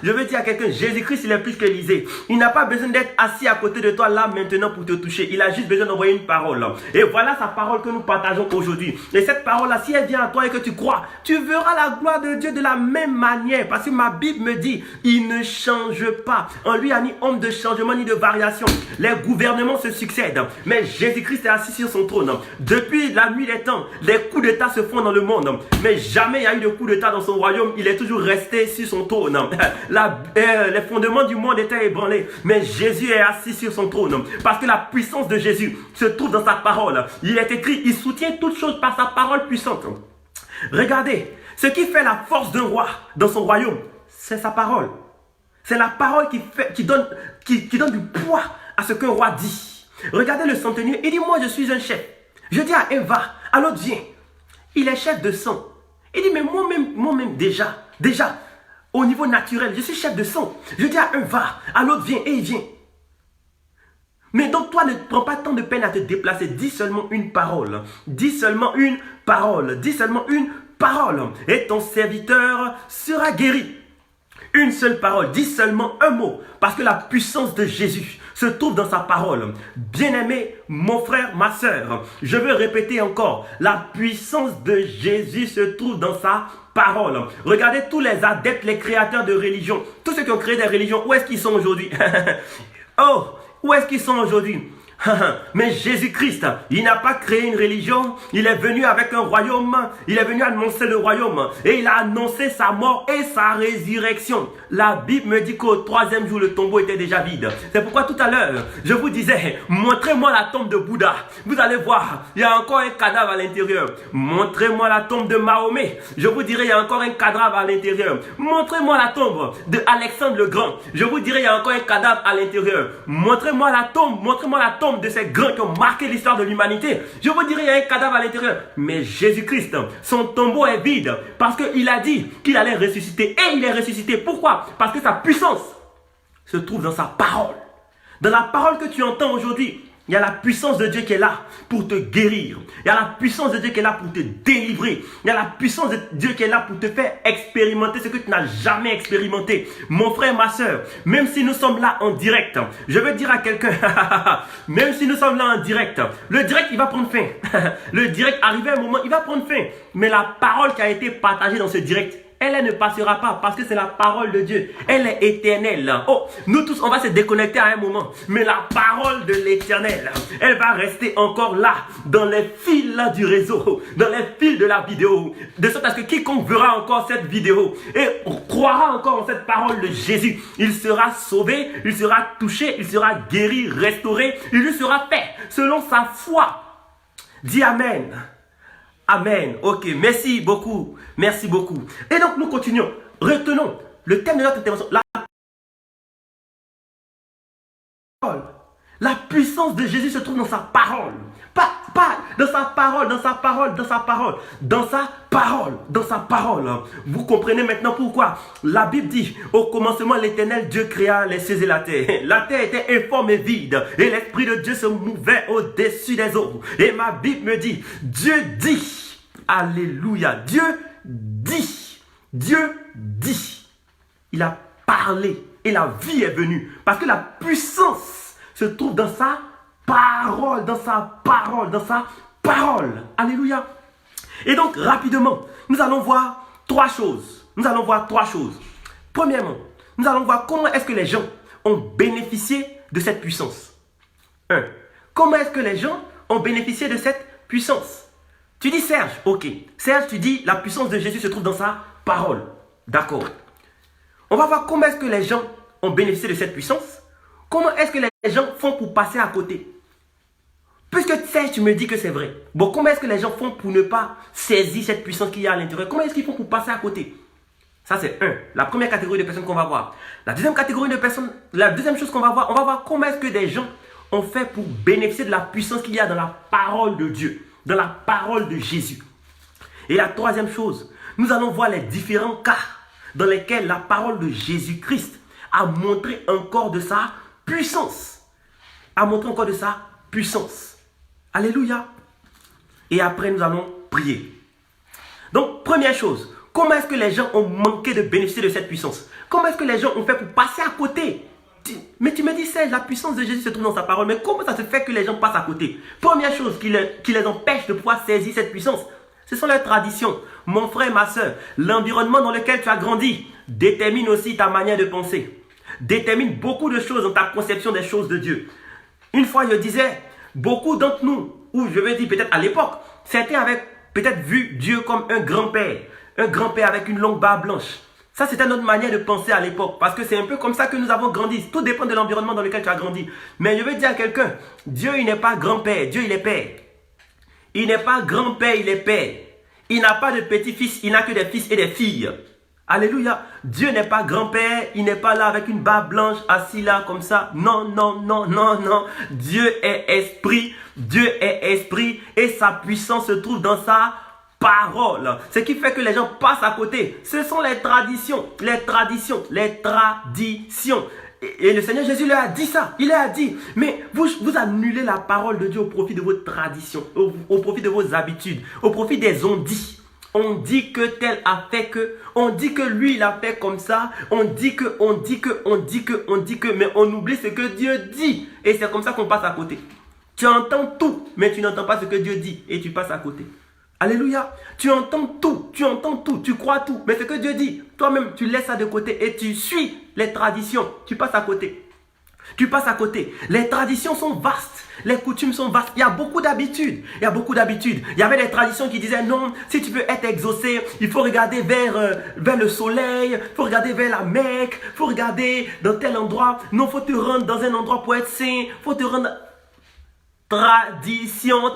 Je veux dire à quelqu'un, Jésus-Christ, il est plus qu'Élisée. Il n'a pas besoin d'être assis à côté de toi là maintenant pour te toucher. Il a juste besoin d'envoyer une parole. Et voilà sa parole que nous partageons aujourd'hui. Et cette parole-là, si elle vient à toi et que tu crois, tu verras la gloire de Dieu de la même manière. Parce que ma Bible me dit, il ne change pas. En lui, il n'y a ni homme de changement ni de variation. Les gouvernements se succèdent. Mais Jésus-Christ est assis sur son trône. Depuis la nuit des temps, les coups d'État se font dans le monde. Mais jamais il y a eu de coup d'État dans son royaume. Il est toujours resté sur son trône. Les fondements du monde étaient ébranlés. Mais Jésus est assis sur son trône. Parce que la puissance de Jésus se trouve dans sa parole. Il est écrit, il soutient toutes choses par sa parole puissante. Regardez, ce qui fait la force d'un roi dans son royaume, c'est sa parole. C'est la parole qui donne du poids à ce qu'un roi dit. Regardez le centenier, il dit, moi je suis un chef. Je dis à un va, à l'autre viens. Il est chef de 100. Il dit, mais moi-même déjà, au niveau naturel, je suis chef de 100. Je dis à un va, à l'autre viens, et il vient. Mais donc toi ne prends pas tant de peine à te déplacer. Dis seulement une parole. Dis seulement une parole. Dis seulement une parole. Et ton serviteur sera guéri. Une seule parole, dis seulement un mot, parce que la puissance de Jésus se trouve dans sa parole. Bien-aimé, mon frère, ma soeur, je veux répéter encore, la puissance de Jésus se trouve dans sa parole. Regardez tous les adeptes, les créateurs de religions, tous ceux qui ont créé des religions, où est-ce qu'ils sont aujourd'hui? Oh, où est-ce qu'ils sont aujourd'hui? Mais Jésus-Christ, il n'a pas créé une religion, il est venu avec un royaume, il est venu annoncer le royaume et il a annoncé sa mort et sa résurrection. La Bible me dit qu'au 3e jour, le tombeau était déjà vide. C'est pourquoi tout à l'heure, je vous disais, montrez-moi la tombe de Bouddha. Vous allez voir, il y a encore un cadavre à l'intérieur. Montrez-moi la tombe de Mahomet. Je vous dirai, il y a encore un cadavre à l'intérieur. Montrez-moi la tombe de Alexandre le Grand. Je vous dirai, il y a encore un cadavre à l'intérieur. Montrez-moi la tombe atomes de ces grains qui ont marqué l'histoire de l'humanité, je vous dirais, il y a un cadavre à l'intérieur. Mais Jésus-Christ, son tombeau est vide parce qu'il a dit qu'il allait ressusciter. Et il est ressuscité. Pourquoi? Parce que sa puissance se trouve dans sa parole. Dans la parole que tu entends aujourd'hui, il y a la puissance de Dieu qui est là pour te guérir. Il y a la puissance de Dieu qui est là pour te délivrer. Il y a la puissance de Dieu qui est là pour te faire expérimenter ce que tu n'as jamais expérimenté. Mon frère, ma soeur, même si nous sommes là en direct, je veux dire à quelqu'un, même si nous sommes là en direct, le direct il va prendre fin. Le direct, arrivé à un moment, il va prendre fin. Mais la parole qui a été partagée dans ce direct, elle ne passera pas parce que c'est la parole de Dieu. Elle est éternelle. Oh, nous tous, on va se déconnecter à un moment. Mais la parole de l'éternel, elle va rester encore là, dans les fils là, du réseau, dans les fils de la vidéo. De sorte à ce que quiconque verra encore cette vidéo et croira encore en cette parole de Jésus, il sera sauvé, il sera touché, il sera guéri, restauré, il lui sera fait selon sa foi. Dis Amen. Amen. Ok, merci beaucoup. Merci beaucoup. Et donc, nous continuons. Retenons le thème de notre intervention. La puissance de Jésus se trouve dans sa parole. Pas dans sa parole, dans sa parole, dans sa parole. Dans sa parole, dans sa parole. Vous comprenez maintenant pourquoi la Bible dit, au commencement, l'Éternel Dieu créa les cieux et la terre. La terre était informe et vide. Et l'Esprit de Dieu se mouvait au-dessus des eaux. Et ma Bible me dit, Dieu dit, alléluia, Dieu dit. Dieu dit. Il a parlé et la vie est venue. Parce que la puissance se trouve dans sa parole, dans sa parole, dans sa parole. Alléluia. Et donc, rapidement, nous allons voir trois choses. Nous allons voir trois choses. Premièrement, nous allons voir comment est-ce que les gens ont bénéficié de cette puissance. Comment est-ce que les gens ont bénéficié de cette puissance? Tu dis Serge, ok. Serge, tu dis la puissance de Jésus se trouve dans sa parole. D'accord. On va voir comment est-ce que les gens ont bénéficié de cette puissance. Comment est-ce que les gens font pour passer à côté? Puisque Serge, tu me dis que c'est vrai. Bon, comment est-ce que les gens font pour ne pas saisir cette puissance qu'il y a à l'intérieur? Comment est-ce qu'ils font pour passer à côté? Ça, c'est la première catégorie de personnes qu'on va voir. La deuxième catégorie de personnes, la deuxième chose qu'on va voir, on va voir comment est-ce que des gens ont fait pour bénéficier de la puissance qu'il y a dans la parole de Dieu, dans la parole de Jésus. Et la troisième chose, nous allons voir les différents cas dans lesquels la parole de Jésus-Christ a montré encore de sa puissance. A montré encore de sa puissance. Alléluia. Et après, nous allons prier. Donc, première chose, comment est-ce que les gens ont manqué de bénéficier de cette puissance? Comment est-ce que les gens ont fait pour passer à côté? Mais tu me dis, Serge, la puissance de Jésus se trouve dans sa parole. Mais comment ça se fait que les gens passent à côté? Première chose qui les empêche de pouvoir saisir cette puissance, ce sont les traditions. Mon frère, ma soeur, l'environnement dans lequel tu as grandi détermine aussi ta manière de penser. Détermine beaucoup de choses dans ta conception des choses de Dieu. Une fois, je disais, beaucoup d'entre nous, ou je vais dire peut-être à l'époque, certains avaient peut-être vu Dieu comme un grand-père avec une longue barbe blanche. Ça, c'était notre manière de penser à l'époque, parce que c'est un peu comme ça que nous avons grandi. Tout dépend de l'environnement dans lequel tu as grandi. Mais je veux dire à quelqu'un, Dieu, il n'est pas grand-père, Dieu, il est père. Il n'est pas grand-père, il est père. Il n'a pas de petits-fils, il n'a que des fils et des filles. Alléluia. Dieu n'est pas grand-père, il n'est pas là avec une barbe blanche, assis là comme ça. Non, non, non, non, non. Dieu est esprit et sa puissance se trouve dans sa parole. Ce qui fait que les gens passent à côté. Ce sont les traditions. Et le Seigneur Jésus leur a dit ça. Il leur a dit, mais vous annulez la parole de Dieu au profit de vos traditions, au profit de vos habitudes, au profit des on-dit. On dit que tel a fait que, on dit que lui il a fait comme ça, on dit que, mais on oublie ce que Dieu dit. Et c'est comme ça qu'on passe à côté. Tu entends tout, mais tu n'entends pas ce que Dieu dit et tu passes à côté. Alléluia. Tu entends tout, tu crois tout, mais ce que Dieu dit, toi-même tu laisses ça de côté et tu suis les traditions, tu passes à côté. Les traditions sont vastes. Les coutumes sont vastes. Il y a beaucoup d'habitudes. Il y avait des traditions qui disaient non, si tu veux être exaucé, il faut regarder vers le soleil, il faut regarder vers la Mecque, il faut regarder dans tel endroit. Non, il faut te rendre dans un endroit pour être saint. Il faut te rendre... Tradition.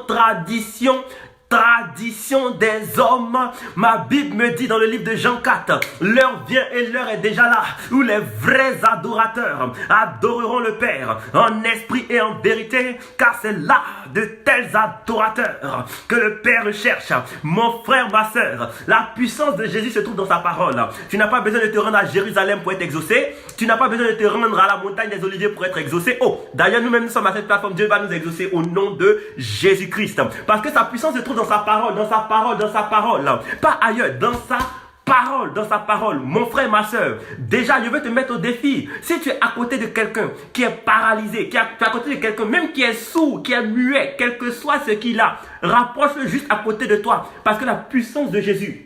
tradition des hommes. Ma Bible me dit dans le livre de Jean 4, l'heure vient et l'heure est déjà là où les vrais adorateurs adoreront le Père en esprit et en vérité, car c'est là de tels adorateurs que le Père recherche. Mon frère, ma soeur, la puissance de Jésus se trouve dans sa parole. Tu n'as pas besoin de te rendre à Jérusalem pour être exaucé. Tu n'as pas besoin de te rendre à la montagne des Oliviers pour être exaucé. Oh, d'ailleurs, nous-mêmes, nous sommes à cette plateforme. Dieu va nous exaucer au nom de Jésus-Christ. Parce que sa puissance se trouve dans sa parole, dans sa parole, dans sa parole. Pas ailleurs, dans sa parole, dans sa parole. Mon frère, ma soeur, déjà, je veux te mettre au défi. Si tu es à côté de quelqu'un qui est paralysé, tu es à côté de quelqu'un même qui est sourd, qui est muet, quel que soit ce qu'il a, rapproche-le juste à côté de toi. Parce que la puissance de Jésus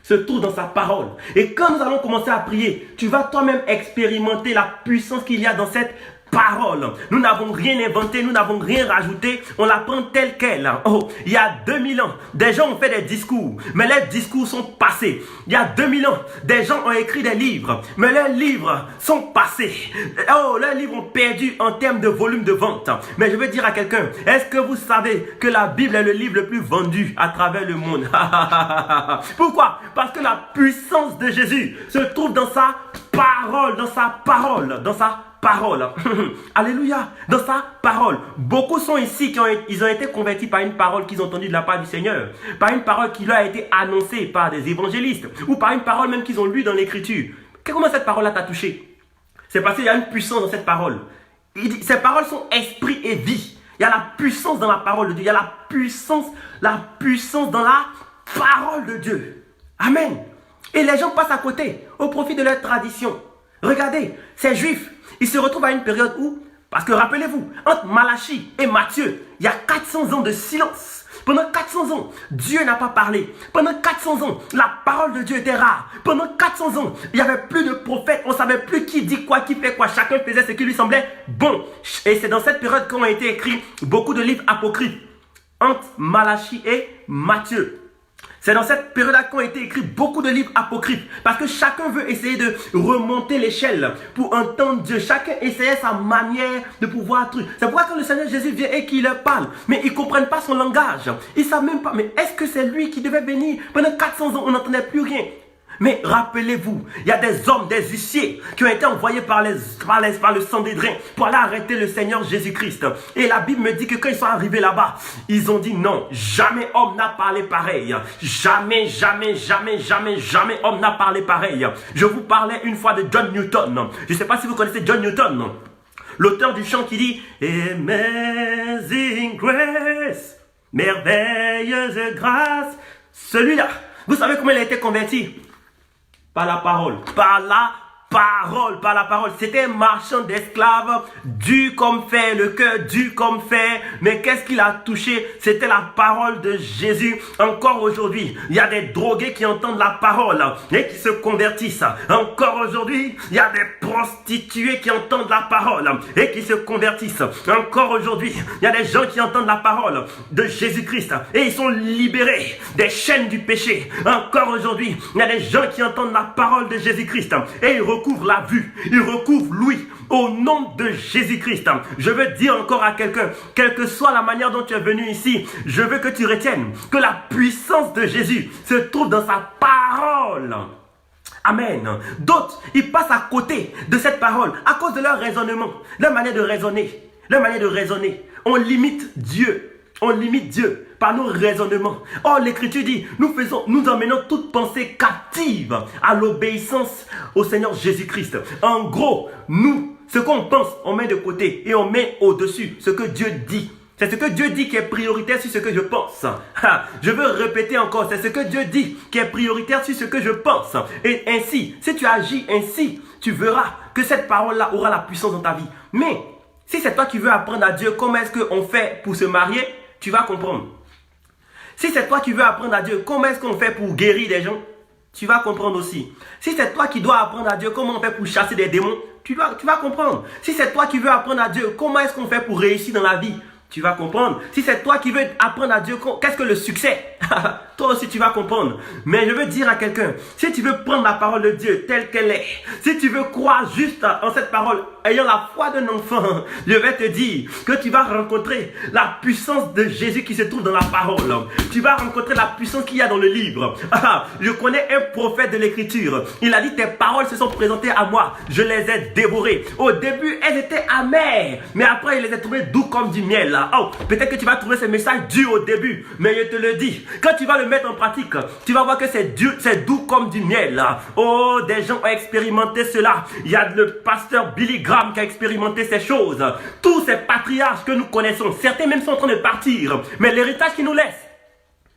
se trouve dans sa parole. Et quand nous allons commencer à prier, tu vas toi-même expérimenter la puissance qu'il y a dans cette parole. Nous n'avons rien inventé, nous n'avons rien rajouté, on la prend telle qu'elle. Oh, il y a 2000 ans, des gens ont fait des discours, mais les discours sont passés. Il y a 2000 ans, des gens ont écrit des livres, mais les livres sont passés. Oh, les livres ont perdu en termes de volume de vente. Mais je veux dire à quelqu'un, est-ce que vous savez que la Bible est le livre le plus vendu à travers le monde? Pourquoi? Parce que la puissance de Jésus se trouve dans sa parole, dans sa parole, dans sa parole. Alléluia. Dans sa parole. Beaucoup sont ici ils ont été convertis par une parole qu'ils ont entendue de la part du Seigneur. Par une parole qui leur a été annoncée par des évangélistes. Ou par une parole même qu'ils ont lue dans l'écriture. Comment cette parole-là t'a touché? C'est parce qu'il y a une puissance dans cette parole. Ces paroles sont esprit et vie. Il y a la puissance dans la parole de Dieu. Il y a la puissance dans la parole de Dieu. Amen. Et les gens passent à côté au profit de leur tradition. Regardez, ces juifs, ils se retrouvent à une période où, parce que rappelez-vous, entre Malachie et Matthieu, il y a 400 ans de silence. Pendant 400 ans, Dieu n'a pas parlé. Pendant 400 ans, la parole de Dieu était rare. Pendant 400 ans, il n'y avait plus de prophètes. On ne savait plus qui dit quoi, qui fait quoi. Chacun faisait ce qui lui semblait bon. Et c'est dans cette période qu'ont été écrits beaucoup de livres apocryphes entre Malachie et Matthieu. C'est dans cette période-là qu'ont été écrits beaucoup de livres apocryphes. Parce que chacun veut essayer de remonter l'échelle pour entendre Dieu. Chacun essayait sa manière de pouvoir truc. C'est pourquoi quand le Seigneur Jésus vient et qu'il leur parle, mais ils ne comprennent pas son langage. Ils ne savent même pas, mais est-ce que c'est lui qui devait venir? Pendant 400 ans, on n'entendait plus rien. Mais rappelez-vous, il y a des hommes, des huissiers qui ont été envoyés par le Sanhédrin pour aller arrêter le Seigneur Jésus-Christ. Et la Bible me dit que quand ils sont arrivés là-bas, ils ont dit non, jamais homme n'a parlé pareil. Jamais, jamais, jamais, jamais, jamais homme n'a parlé pareil. Je vous parlais une fois de John Newton. Je ne sais pas si vous connaissez John Newton. L'auteur du chant qui dit Amazing Grace, merveilleuse grâce. Celui-là, vous savez comment il a été converti? Par la parole. Par la parole. C'était un marchand d'esclaves, dur comme fer, le cœur dur comme fer. Mais qu'est-ce qu'il a touché? C'était la parole de Jésus. Encore aujourd'hui, il y a des drogués qui entendent la parole et qui se convertissent. Encore aujourd'hui, il y a des prostituées qui entendent la parole et qui se convertissent. Encore aujourd'hui, il y a des gens qui entendent la parole de Jésus-Christ et ils sont libérés des chaînes du péché. Encore aujourd'hui, il y a des gens qui entendent la parole de Jésus-Christ et ils recouvrent la vue, il recouvre l'ouïe au nom de Jésus-Christ. Je veux dire encore à quelqu'un, quelle que soit la manière dont tu es venu ici, je veux que tu retiennes que la puissance de Jésus se trouve dans sa parole. Amen. D'autres, ils passent à côté de cette parole à cause de leur raisonnement, leur manière de raisonner. On limite Dieu. Par nos raisonnements. Or, l'Écriture dit, nous emmenons toute pensée captive à l'obéissance au Seigneur Jésus-Christ. En gros, ce qu'on pense, on met de côté et on met au-dessus ce que Dieu dit. C'est ce que Dieu dit qui est prioritaire sur ce que je pense. Je veux répéter encore, c'est ce que Dieu dit qui est prioritaire sur ce que je pense. Et ainsi, si tu agis ainsi, tu verras que cette parole-là aura la puissance dans ta vie. Mais, si c'est toi qui veux apprendre à Dieu comment est-ce qu'on fait pour se marier, tu vas comprendre. Si c'est toi qui veux apprendre à Dieu comment est-ce qu'on fait pour guérir des gens, tu vas comprendre aussi. Si c'est toi qui dois apprendre à Dieu comment on fait pour chasser des démons, tu vas comprendre. Si c'est toi qui veux apprendre à Dieu comment est-ce qu'on fait pour réussir dans la vie, tu vas comprendre. Si c'est toi qui veux apprendre à Dieu, qu'est-ce que le succès? Toi aussi tu vas comprendre. Mais je veux dire à quelqu'un, si tu veux prendre la parole de Dieu telle qu'elle est, si tu veux croire juste en cette parole, ayant la foi d'un enfant, je vais te dire que tu vas rencontrer la puissance de Jésus qui se trouve dans la parole. Tu vas rencontrer la puissance qu'il y a dans le livre. Je connais un prophète de l'écriture. Il a dit, tes paroles se sont présentées à moi. Je les ai dévorées. Au début, elles étaient amères. Mais après, il les a trouvées doux comme du miel. Oh, peut-être que tu vas trouver ce message dur au début. Mais je te le dis, quand tu vas le mettre en pratique, tu vas voir que c'est doux comme du miel. Oh, des gens ont expérimenté cela. Il y a le pasteur Billy Graham qui a expérimenté ces choses. Tous ces patriarches que nous connaissons, certains même sont en train de partir. Mais l'héritage qu'ils nous laissent,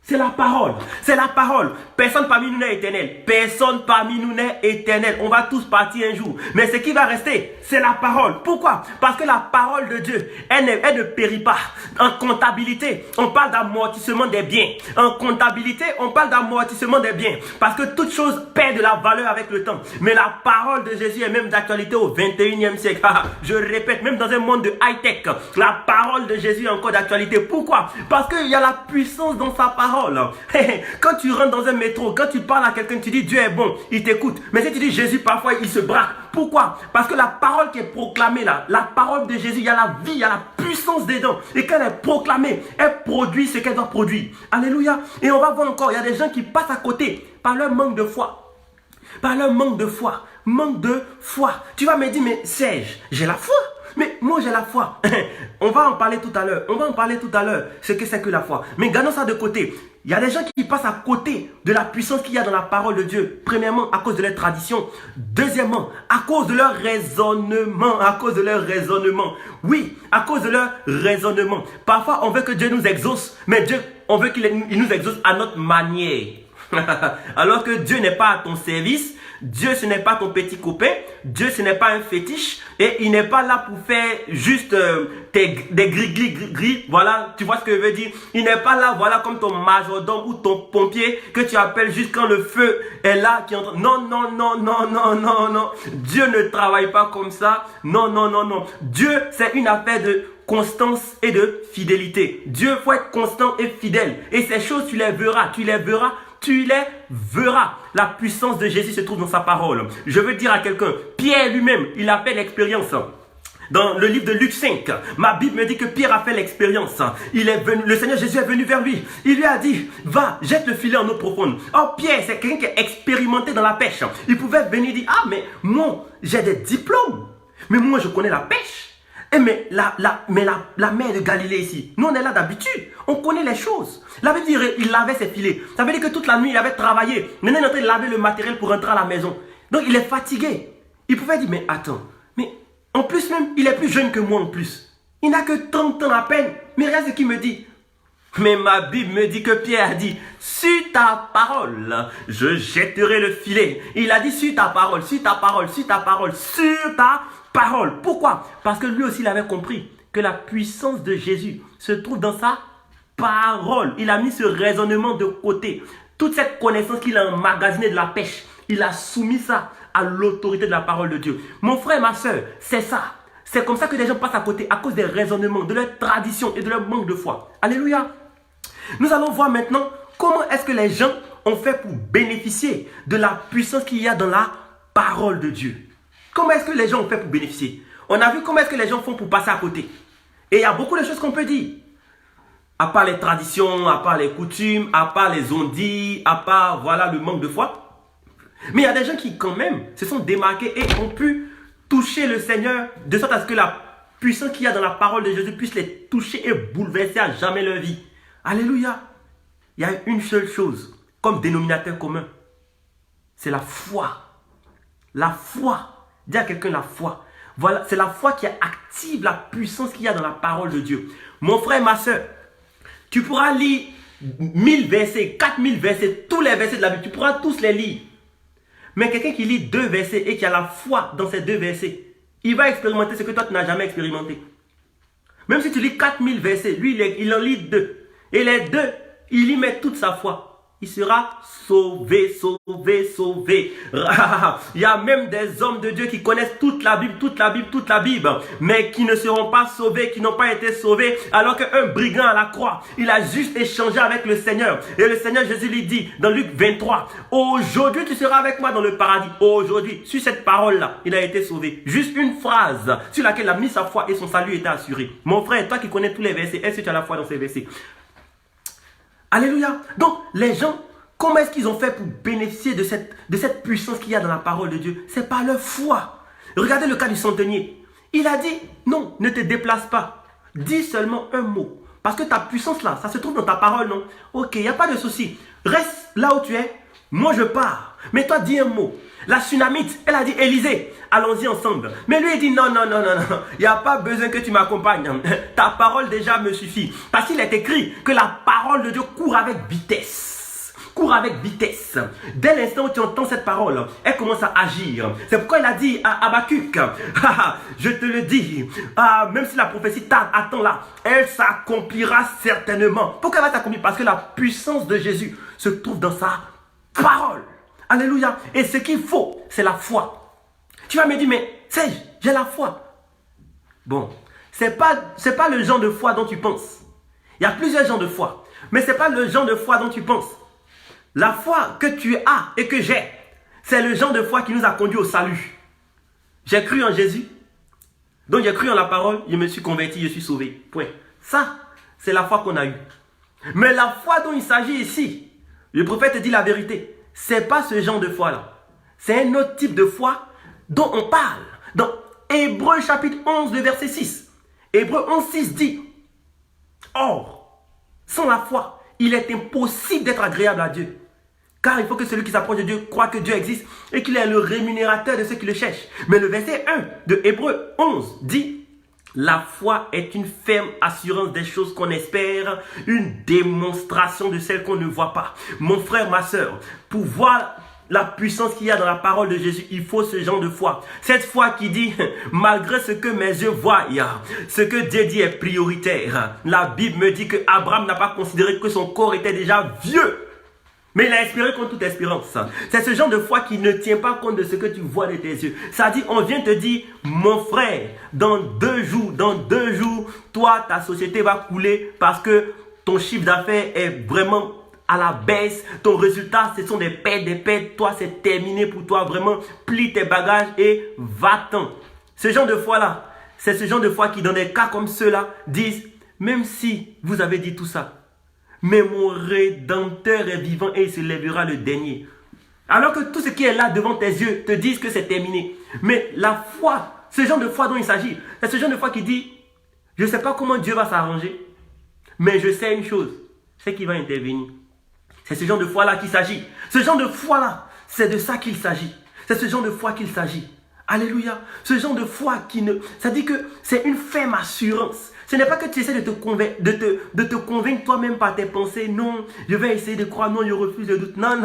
c'est la parole. C'est la parole. Personne parmi nous n'est éternel. Personne parmi nous n'est éternel. On va tous partir un jour. Mais ce qui va rester, c'est la parole. Pourquoi? Parce que la parole de Dieu, elle ne périt pas. En comptabilité, on parle d'amortissement des biens. En comptabilité, on parle d'amortissement des biens. Parce que toute chose perd de la valeur avec le temps. Mais la parole de Jésus est même d'actualité au 21e siècle. Je répète, même dans un monde de high-tech, la parole de Jésus est encore d'actualité. Pourquoi? Parce qu'il y a la puissance dans sa parole. Quand tu rentres dans un métro, quand tu parles à quelqu'un, tu dis Dieu est bon, il t'écoute. Mais si tu dis Jésus, parfois il se braque. Pourquoi? Parce que la parole qui est proclamée là, la parole de Jésus, il y a la vie, il y a la puissance dedans. Et quand elle est proclamée, elle produit ce qu'elle doit produire. Alléluia. Et on va voir encore, il y a des gens qui passent à côté par leur manque de foi. Par leur manque de foi. Manque de foi. Tu vas me dire, mais Serge, j'ai la foi. Mais moi j'ai la foi. On va en parler tout à l'heure. On va en parler tout à l'heure. Ce que c'est que la foi. Mais gardons ça de côté. Il y a des gens qui passent à côté de la puissance qu'il y a dans la parole de Dieu. Premièrement, à cause de leur tradition. Deuxièmement, à cause de leur raisonnement. À cause de leur raisonnement. Oui, à cause de leur raisonnement. Parfois, on veut que Dieu nous exauce. Mais Dieu, on veut qu'il nous exauce à notre manière. Alors que Dieu n'est pas à ton service. Dieu, ce n'est pas ton petit copain. Dieu, ce n'est pas un fétiche. Et il n'est pas là pour faire juste des gris. Voilà, tu vois ce que je veux dire. Il n'est pas là, voilà, comme ton majordome ou ton pompier que tu appelles juste quand le feu est là. Non. Dieu ne travaille pas comme ça. Non. Dieu, c'est une affaire de constance et de fidélité. Dieu, faut être constant et fidèle. Et ces choses, tu les verras. La puissance de Jésus se trouve dans sa parole. Je veux dire à quelqu'un, Pierre lui-même, il a fait l'expérience. Dans le livre de Luc 5, ma Bible me dit que Pierre a fait l'expérience. Le Seigneur Jésus est venu vers lui. Il lui a dit, va, jette le filet en eau profonde. Oh, Pierre, c'est quelqu'un qui est expérimenté dans la pêche. Il pouvait venir dire, ah, mais moi, j'ai des diplômes. Mais moi, je connais la pêche. Mais la mer de Galilée ici, nous on est là d'habitude, on connaît les choses. Ça veut dire il lavait ses filets. Ça veut dire que toute la nuit il avait travaillé. Maintenant il est en train de laver le matériel pour rentrer à la maison. Donc il est fatigué. Il pouvait dire mais attends, mais en plus même il est plus jeune que moi en plus. Il n'a que 30 ans à peine. Mais regarde ce qu'il me dit. Mais ma Bible me dit que Pierre a dit, sur ta parole, je jetterai le filet. Il a dit sur ta parole. Pourquoi? Parce que lui aussi il avait compris que la puissance de Jésus se trouve dans sa parole. Il a mis ce raisonnement de côté. Toute cette connaissance qu'il a emmagasinée de la pêche, il a soumis ça à l'autorité de la parole de Dieu. Mon frère, ma soeur, c'est ça. C'est comme ça que les gens passent à côté à cause des raisonnements, de leur tradition et de leur manque de foi. Alléluia. Nous allons voir maintenant comment est-ce que les gens ont fait pour bénéficier de la puissance qu'il y a dans la parole de Dieu. Comment est-ce que les gens ont fait pour bénéficier? On a vu comment est-ce que les gens font pour passer à côté. Et il y a beaucoup de choses qu'on peut dire. À part les traditions, à part les coutumes, à part les on-dit, à part voilà, le manque de foi. Mais il y a des gens qui quand même se sont démarqués et ont pu toucher le Seigneur de sorte à ce que la puissance qu'il y a dans la parole de Jésus puisse les toucher et bouleverser à jamais leur vie. Alléluia. Il y a une seule chose comme dénominateur commun. C'est la foi. La foi. Dis à quelqu'un la foi. Voilà, c'est la foi qui active la puissance qu'il y a dans la parole de Dieu. Mon frère, ma soeur, tu pourras lire 1000 versets, 4000 versets, tous les versets de la Bible, tu pourras tous les lire. Mais quelqu'un qui lit 2 versets et qui a la foi dans ces 2 versets, il va expérimenter ce que toi tu n'as jamais expérimenté. Même si tu lis 4000 versets, lui il en lit 2. Et les 2, il y met toute sa foi. il sera sauvé, sauvé, sauvé. Il y a même des hommes de Dieu qui connaissent toute la Bible, mais qui ne seront pas sauvés, qui n'ont pas été sauvés, alors qu'un brigand à la croix, il a juste échangé avec le Seigneur. Et le Seigneur Jésus lui dit dans Luc 23, aujourd'hui tu seras avec moi dans le paradis. Aujourd'hui, sur cette parole-là, il a été sauvé. Juste une phrase sur laquelle il a mis sa foi et son salut était assuré. Mon frère, toi qui connais tous les versets, est-ce que tu as la foi dans ces versets? Alléluia. Donc, les gens, comment est-ce qu'ils ont fait pour bénéficier de cette puissance qu'il y a dans la parole de Dieu? C'est par leur foi. Regardez le cas du centenier. Il a dit, non, ne te déplace pas. Dis seulement un mot. Parce que ta puissance là, ça se trouve dans ta parole, non? Ok, il n'y a pas de souci. Reste là où tu es. Moi, je pars. Mais toi, dis un mot. La Sunamite, elle a dit, Élisée, allons-y ensemble. Mais lui, il dit, non. Il n'y a pas besoin que tu m'accompagnes. Ta parole déjà me suffit. Parce qu'il est écrit que la parole de Dieu court avec vitesse. Court avec vitesse. Dès l'instant où tu entends cette parole, elle commence à agir. C'est pourquoi il a dit à Habakkuk, je te le dis, même si la prophétie tarde, attends là, elle s'accomplira certainement. Pourquoi elle va s'accomplir? Parce que la puissance de Jésus se trouve dans sa parole. Alléluia. Et ce qu'il faut, c'est la foi. Tu vas me dire, mais Serge, j'ai la foi. Bon, c'est pas le genre de foi dont tu penses. Il y a plusieurs genres de foi. Mais ce n'est pas le genre de foi dont tu penses. La foi que tu as et que j'ai, c'est le genre de foi qui nous a conduit au salut. J'ai cru en Jésus. Donc j'ai cru en la parole, je me suis converti, je suis sauvé. Point. Ça, c'est la foi qu'on a eue. Mais la foi dont il s'agit ici, le prophète dit la vérité. C'est pas ce genre de foi-là. C'est un autre type de foi dont on parle. Dans Hébreux chapitre 11, le verset 6. Hébreux 11, 6 dit, or, sans la foi, il est impossible d'être agréable à Dieu. Car il faut que celui qui s'approche de Dieu croit que Dieu existe et qu'il est le rémunérateur de ceux qui le cherchent. Mais le verset 1 de Hébreux 11 dit, la foi est une ferme assurance des choses qu'on espère, une démonstration de celles qu'on ne voit pas. Mon frère, ma soeur, pour voir la puissance qu'il y a dans la parole de Jésus, il faut ce genre de foi. Cette foi qui dit, malgré ce que mes yeux voient, ce que Dieu dit est prioritaire. La Bible me dit que Abraham n'a pas considéré que son corps était déjà vieux. Mais il a espéré contre toute espérance. C'est ce genre de foi qui ne tient pas compte de ce que tu vois de tes yeux. Ça dit, on vient te dire, mon frère, dans deux jours, toi, ta société va couler parce que ton chiffre d'affaires est vraiment à la baisse. Ton résultat, ce sont des pertes. Toi, c'est terminé pour toi. Vraiment, plie tes bagages et va-t'en. Ce genre de foi-là, c'est ce genre de foi qui, dans des cas comme ceux-là, disent, même si vous avez dit tout ça, mais mon Rédempteur est vivant et il se lèvera le dernier. Alors que tout ce qui est là devant tes yeux te disent que c'est terminé. Mais la foi, ce genre de foi dont il s'agit, c'est ce genre de foi qui dit, je ne sais pas comment Dieu va s'arranger, mais je sais une chose, c'est qu'il va intervenir. C'est ce genre de foi-là qu'il s'agit. Ce genre de foi-là, c'est de ça qu'il s'agit. C'est ce genre de foi qu'il s'agit. Alléluia. Ce genre de foi qui ne... Ça dit que c'est une ferme assurance. Ce n'est pas que tu essaies de te convaincre toi-même par tes pensées. Non, je vais essayer de croire. Non, je refuse le doute. Non.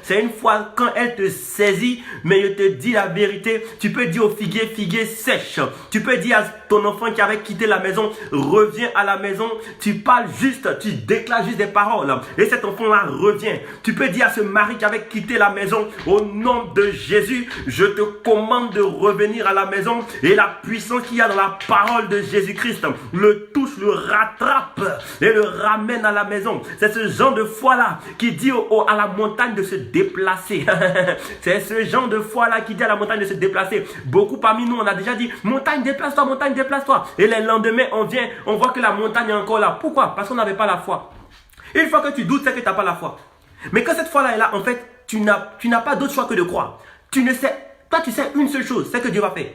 C'est une foi quand elle te saisit, mais je te dis la vérité. Tu peux dire au figuier sèche. Tu peux dire à ton enfant qui avait quitté la maison, reviens à la maison. Tu parles juste, tu déclares juste des paroles. Et cet enfant-là revient. Tu peux dire à ce mari qui avait quitté la maison, au nom de Jésus, je te commande de revenir à la maison. Et la puissance qu'il y a dans la parole de Jésus-Christ le touche, le rattrape et le ramène à la maison. C'est ce genre de foi-là qui dit à la montagne de se déplacer. C'est ce genre de foi-là qui dit à la montagne de se déplacer. Beaucoup parmi nous, on a déjà dit, montagne, déplace-toi, montagne, déplace-toi. Et le lendemain, on vient, on voit que la montagne est encore là. Pourquoi? Parce qu'on n'avait pas la foi. Une fois que tu doutes, c'est que tu n'as pas la foi. Mais quand cette foi-là est là, en fait, tu n'as pas d'autre choix que de croire. Toi, tu sais une seule chose, c'est que Dieu va faire.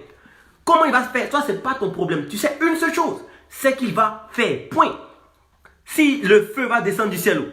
Comment il va se faire? Toi, ce n'est pas ton problème. Tu sais une seule chose, c'est qu'il va faire. Point. Si le feu va descendre du ciel,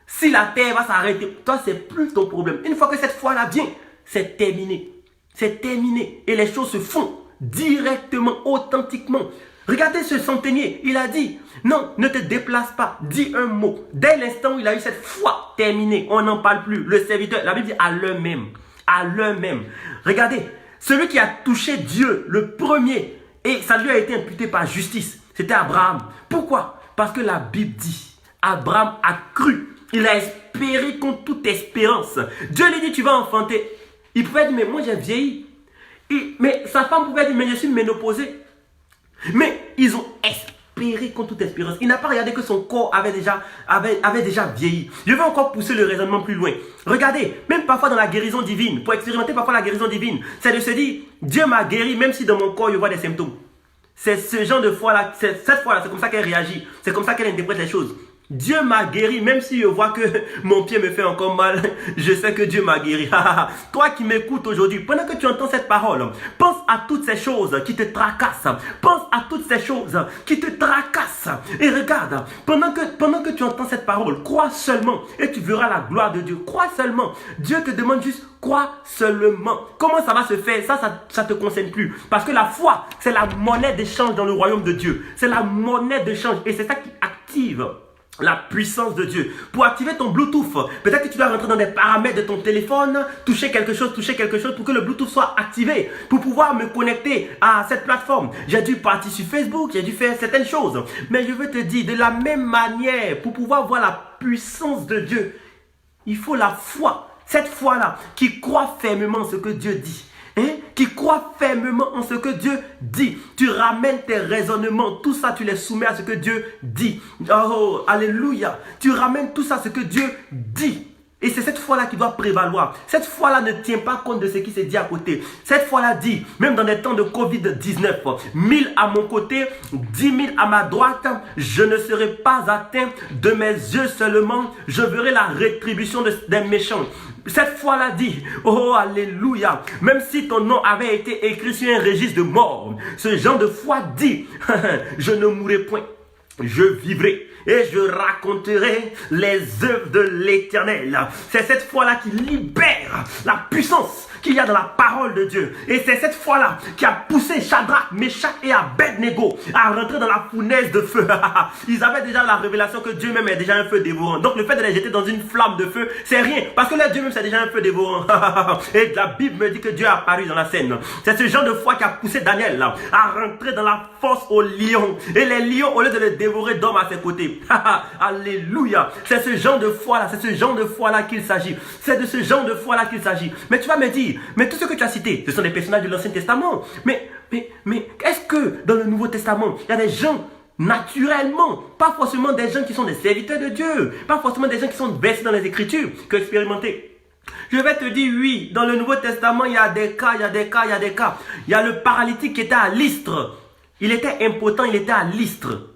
si la terre va s'arrêter, toi, ce n'est plus ton problème. Une fois que cette foi-là vient, c'est terminé. C'est terminé. Et les choses se font directement, authentiquement. Regardez ce centenier, il a dit, non, ne te déplace pas, dis un mot. Dès l'instant où il a eu cette foi, terminé, on n'en parle plus. Le serviteur, la Bible dit à l'heure même. À l'heure même. Regardez. Celui qui a touché Dieu, le premier, et ça lui a été imputé par justice, c'était Abraham. Pourquoi? Parce que la Bible dit, Abraham a cru Il a espéré contre toute espérance. Dieu lui dit, tu vas enfanter. Il pouvait dire, mais moi j'ai vieilli. Mais sa femme pouvait dire, mais je suis ménopausée. Mais ils ont espéré contre toute espérance. Il n'a pas regardé que son corps avait déjà vieilli. Je vais encore pousser le raisonnement plus loin. Regardez, même parfois dans la guérison divine, pour expérimenter parfois la guérison divine, c'est de se dire, Dieu m'a guéri même si dans mon corps je vois des symptômes. C'est ce genre de foi-là, cette foi-là, c'est comme ça qu'elle réagit. C'est comme ça qu'elle interprète les choses. Dieu m'a guéri, même si je vois que mon pied me fait encore mal, je sais que Dieu m'a guéri. Toi qui m'écoutes aujourd'hui, pendant que tu entends cette parole, pense à toutes ces choses qui te tracassent. Pense à toutes ces choses qui te tracassent. Et regarde, pendant que tu entends cette parole, crois seulement et tu verras la gloire de Dieu. Crois seulement. Dieu te demande juste, crois seulement. Comment ça va se faire? Ça te concerne plus. Parce que la foi, c'est la monnaie d'échange dans le royaume de Dieu. C'est la monnaie d'échange et c'est ça qui active la puissance de Dieu. Pour activer ton Bluetooth, peut-être que tu dois rentrer dans des paramètres de ton téléphone, toucher quelque chose pour que le Bluetooth soit activé, pour pouvoir me connecter à cette plateforme. J'ai dû partir sur Facebook, j'ai dû faire certaines choses. Mais je veux te dire, de la même manière, pour pouvoir voir la puissance de Dieu, il faut la foi. Cette foi-là, qui croit fermement en ce que Dieu dit. Qui croit fermement en ce que Dieu dit. Tu ramènes tes raisonnements, tout ça tu les soumets à ce que Dieu dit. Oh, alléluia. Tu ramènes tout ça à ce que Dieu dit. Et c'est cette foi-là qui doit prévaloir. Cette foi-là ne tient pas compte de ce qui s'est dit à côté. Cette foi-là dit, même dans des temps de Covid-19, 1000 à mon côté, 10 000 à ma droite, je ne serai pas atteint de mes yeux seulement, je verrai la rétribution des méchants. Cette foi-là dit, oh alléluia, même si ton nom avait été écrit sur un registre de mort, ce genre de foi dit, je ne mourrai point, je vivrai. Et je raconterai les œuvres de l'Éternel. C'est cette foi-là qui libère la puissance qu'il y a dans la parole de Dieu. Et c'est cette foi-là qui a poussé Shadrach, Meshach et Abednego à rentrer dans la fournaise de feu. Ils avaient déjà la révélation que Dieu même est déjà un feu dévorant. Donc le fait de les jeter dans une flamme de feu, c'est rien. Parce que là, Dieu même c'est déjà un feu dévorant. Et la Bible me dit que Dieu est apparu dans la scène. C'est ce genre de foi qui a poussé Daniel là, à rentrer dans la fosse aux lions. Et les lions, au lieu de les dévorer, dorment à ses côtés. Alléluia. C'est ce genre de foi là, c'est ce genre de foi là qu'il s'agit. C'est de ce genre de foi là qu'il s'agit. Mais tu vas me dire, mais tout ce que tu as cité, ce sont des personnages de l'Ancien Testament. Mais est-ce que dans le Nouveau Testament, il y a des gens naturellement, pas forcément des gens qui sont des serviteurs de Dieu, pas forcément des gens qui sont versés dans les Écritures, qui ont expérimenté? Je vais te dire oui, dans le Nouveau Testament, il y a des cas. Il y a le paralytique qui était à Lystre. Il était impotent, il était à Lystre.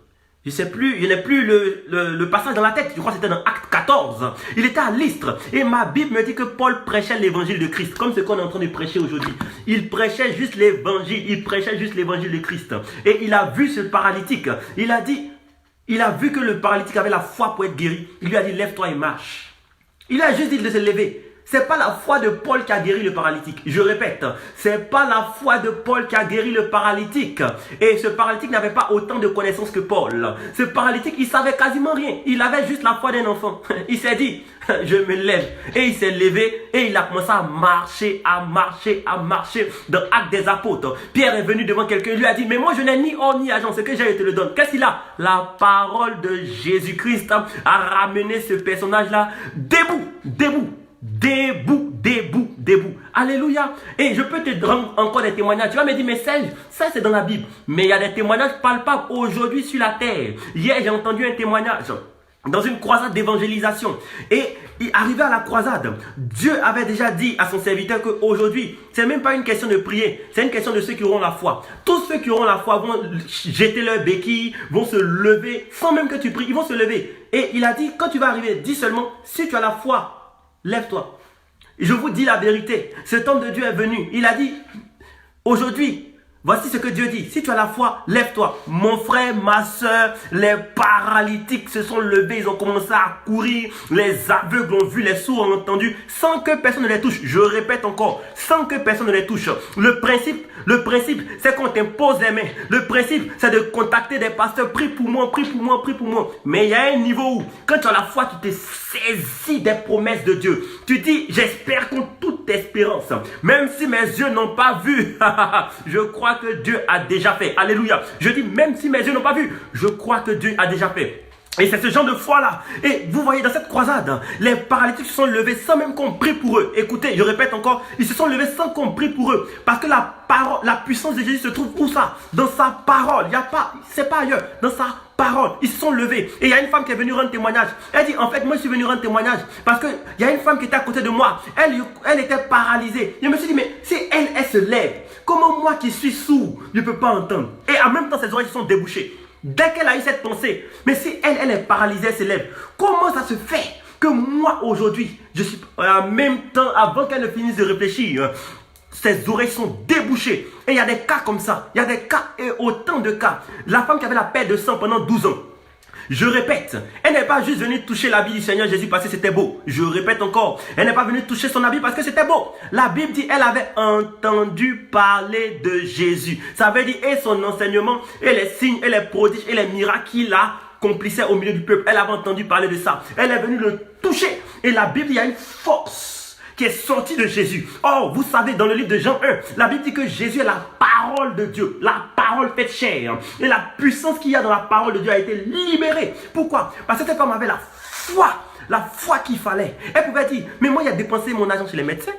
Je sais plus, il n'y a plus le passage dans la tête. Je crois que c'était dans Acte 14. Il était à Lystre. Et ma Bible me dit que Paul prêchait l'évangile de Christ. Comme ce qu'on est en train de prêcher aujourd'hui. Il prêchait juste l'évangile. Il prêchait juste l'évangile de Christ. Et il a vu ce paralytique. Il a vu que le paralytique avait la foi pour être guéri. Il lui a dit, lève-toi et marche. Il a juste dit de se lever. C'est pas la foi de Paul qui a guéri le paralytique. Je répète, c'est pas la foi de Paul qui a guéri le paralytique. Et ce paralytique n'avait pas autant de connaissances que Paul. Ce paralytique, il savait quasiment rien. Il avait juste la foi d'un enfant. Il s'est dit, je me lève. Et il s'est levé et il a commencé à marcher dans Actes des Apôtres. Pierre est venu devant quelqu'un, lui a dit, mais moi je n'ai ni or ni argent, ce que j'ai, je te le donne. Qu'est-ce qu'il a? La parole de Jésus-Christ a ramené ce personnage-là debout. Alléluia. Et je peux te rendre encore des témoignages. Tu vas me dire, mais ça c'est dans la Bible. Mais il y a des témoignages palpables aujourd'hui sur la terre. Hier, j'ai entendu un témoignage dans une croisade d'évangélisation. Et arrivé à la croisade, Dieu avait déjà dit à son serviteur qu'aujourd'hui, c'est même pas une question de prier, c'est une question de ceux qui auront la foi. Tous ceux qui auront la foi vont jeter leurs béquilles, vont se lever, sans même que tu pries, ils vont se lever. Et il a dit, quand tu vas arriver, dis seulement, si tu as la foi, lève-toi. Je vous dis la vérité. Cet homme de Dieu est venu. Il a dit, aujourd'hui, voici ce que Dieu dit. Si tu as la foi, lève-toi. Mon frère, ma soeur, les paralytiques se sont levés. Ils ont commencé à courir. Les aveugles ont vu, les sourds ont entendu, sans que personne ne les touche. Je répète encore, sans que personne ne les touche. Le principe, c'est qu'on t'impose les mains. Le principe, c'est de contacter des pasteurs. Prie pour moi. Mais il y a un niveau où, quand tu as la foi, tu te saisis des promesses de Dieu. Tu dis, j'espère contre toute espérance. Même si mes yeux n'ont pas vu, je crois que Dieu a déjà fait. Alléluia. Je dis, même si mes yeux n'ont pas vu, je crois que Dieu a déjà fait. Et c'est ce genre de foi-là. Et vous voyez, dans cette croisade, les paralytiques se sont levés sans même qu'on prie pour eux. Écoutez, je répète encore, ils se sont levés sans qu'on prie pour eux. Parce que la parole, la puissance de Jésus se trouve où ça? Dans sa parole. Il n'y a pas, c'est pas ailleurs. Dans sa parole. Ils se sont levés. Et il y a une femme qui est venue rendre témoignage. Elle dit, en fait, moi je suis venue rendre témoignage. Parce qu'il y a une femme qui était à côté de moi. Elle était paralysée. Je me suis dit, mais si elle se lève, comment moi qui suis sourd, je ne peux pas entendre? Et en même temps, ses oreilles sont débouchées. Dès qu'elle a eu cette pensée, mais si elle est paralysée, elle se lève, comment ça se fait que moi aujourd'hui, je suis en même temps, avant qu'elle ne finisse de réfléchir, ses oreilles sont débouchées. Et il y a des cas comme ça, il y a des cas et autant de cas. La femme qui avait la perte de sang pendant 12 ans, je répète, elle n'est pas juste venue toucher l'habit du Seigneur Jésus parce que c'était beau. Je répète encore, elle n'est pas venue toucher son habit parce que c'était beau. La Bible dit elle avait entendu parler de Jésus. Ça veut dire et son enseignement, et les signes, et les prodiges, et les miracles qu'il accomplissait au milieu du peuple. Elle avait entendu parler de ça. Elle est venue le toucher. Et la Bible, il y a une force qui est sortie de Jésus. Oh, vous savez, dans le livre de Jean 1, la Bible dit que Jésus est la parole de Dieu, la parole faite chair. Et la puissance qu'il y a dans la parole de Dieu a été libérée. Pourquoi? Parce que cette femme avait la foi qu'il fallait. Elle pouvait dire, mais moi, il a dépensé mon argent chez les médecins.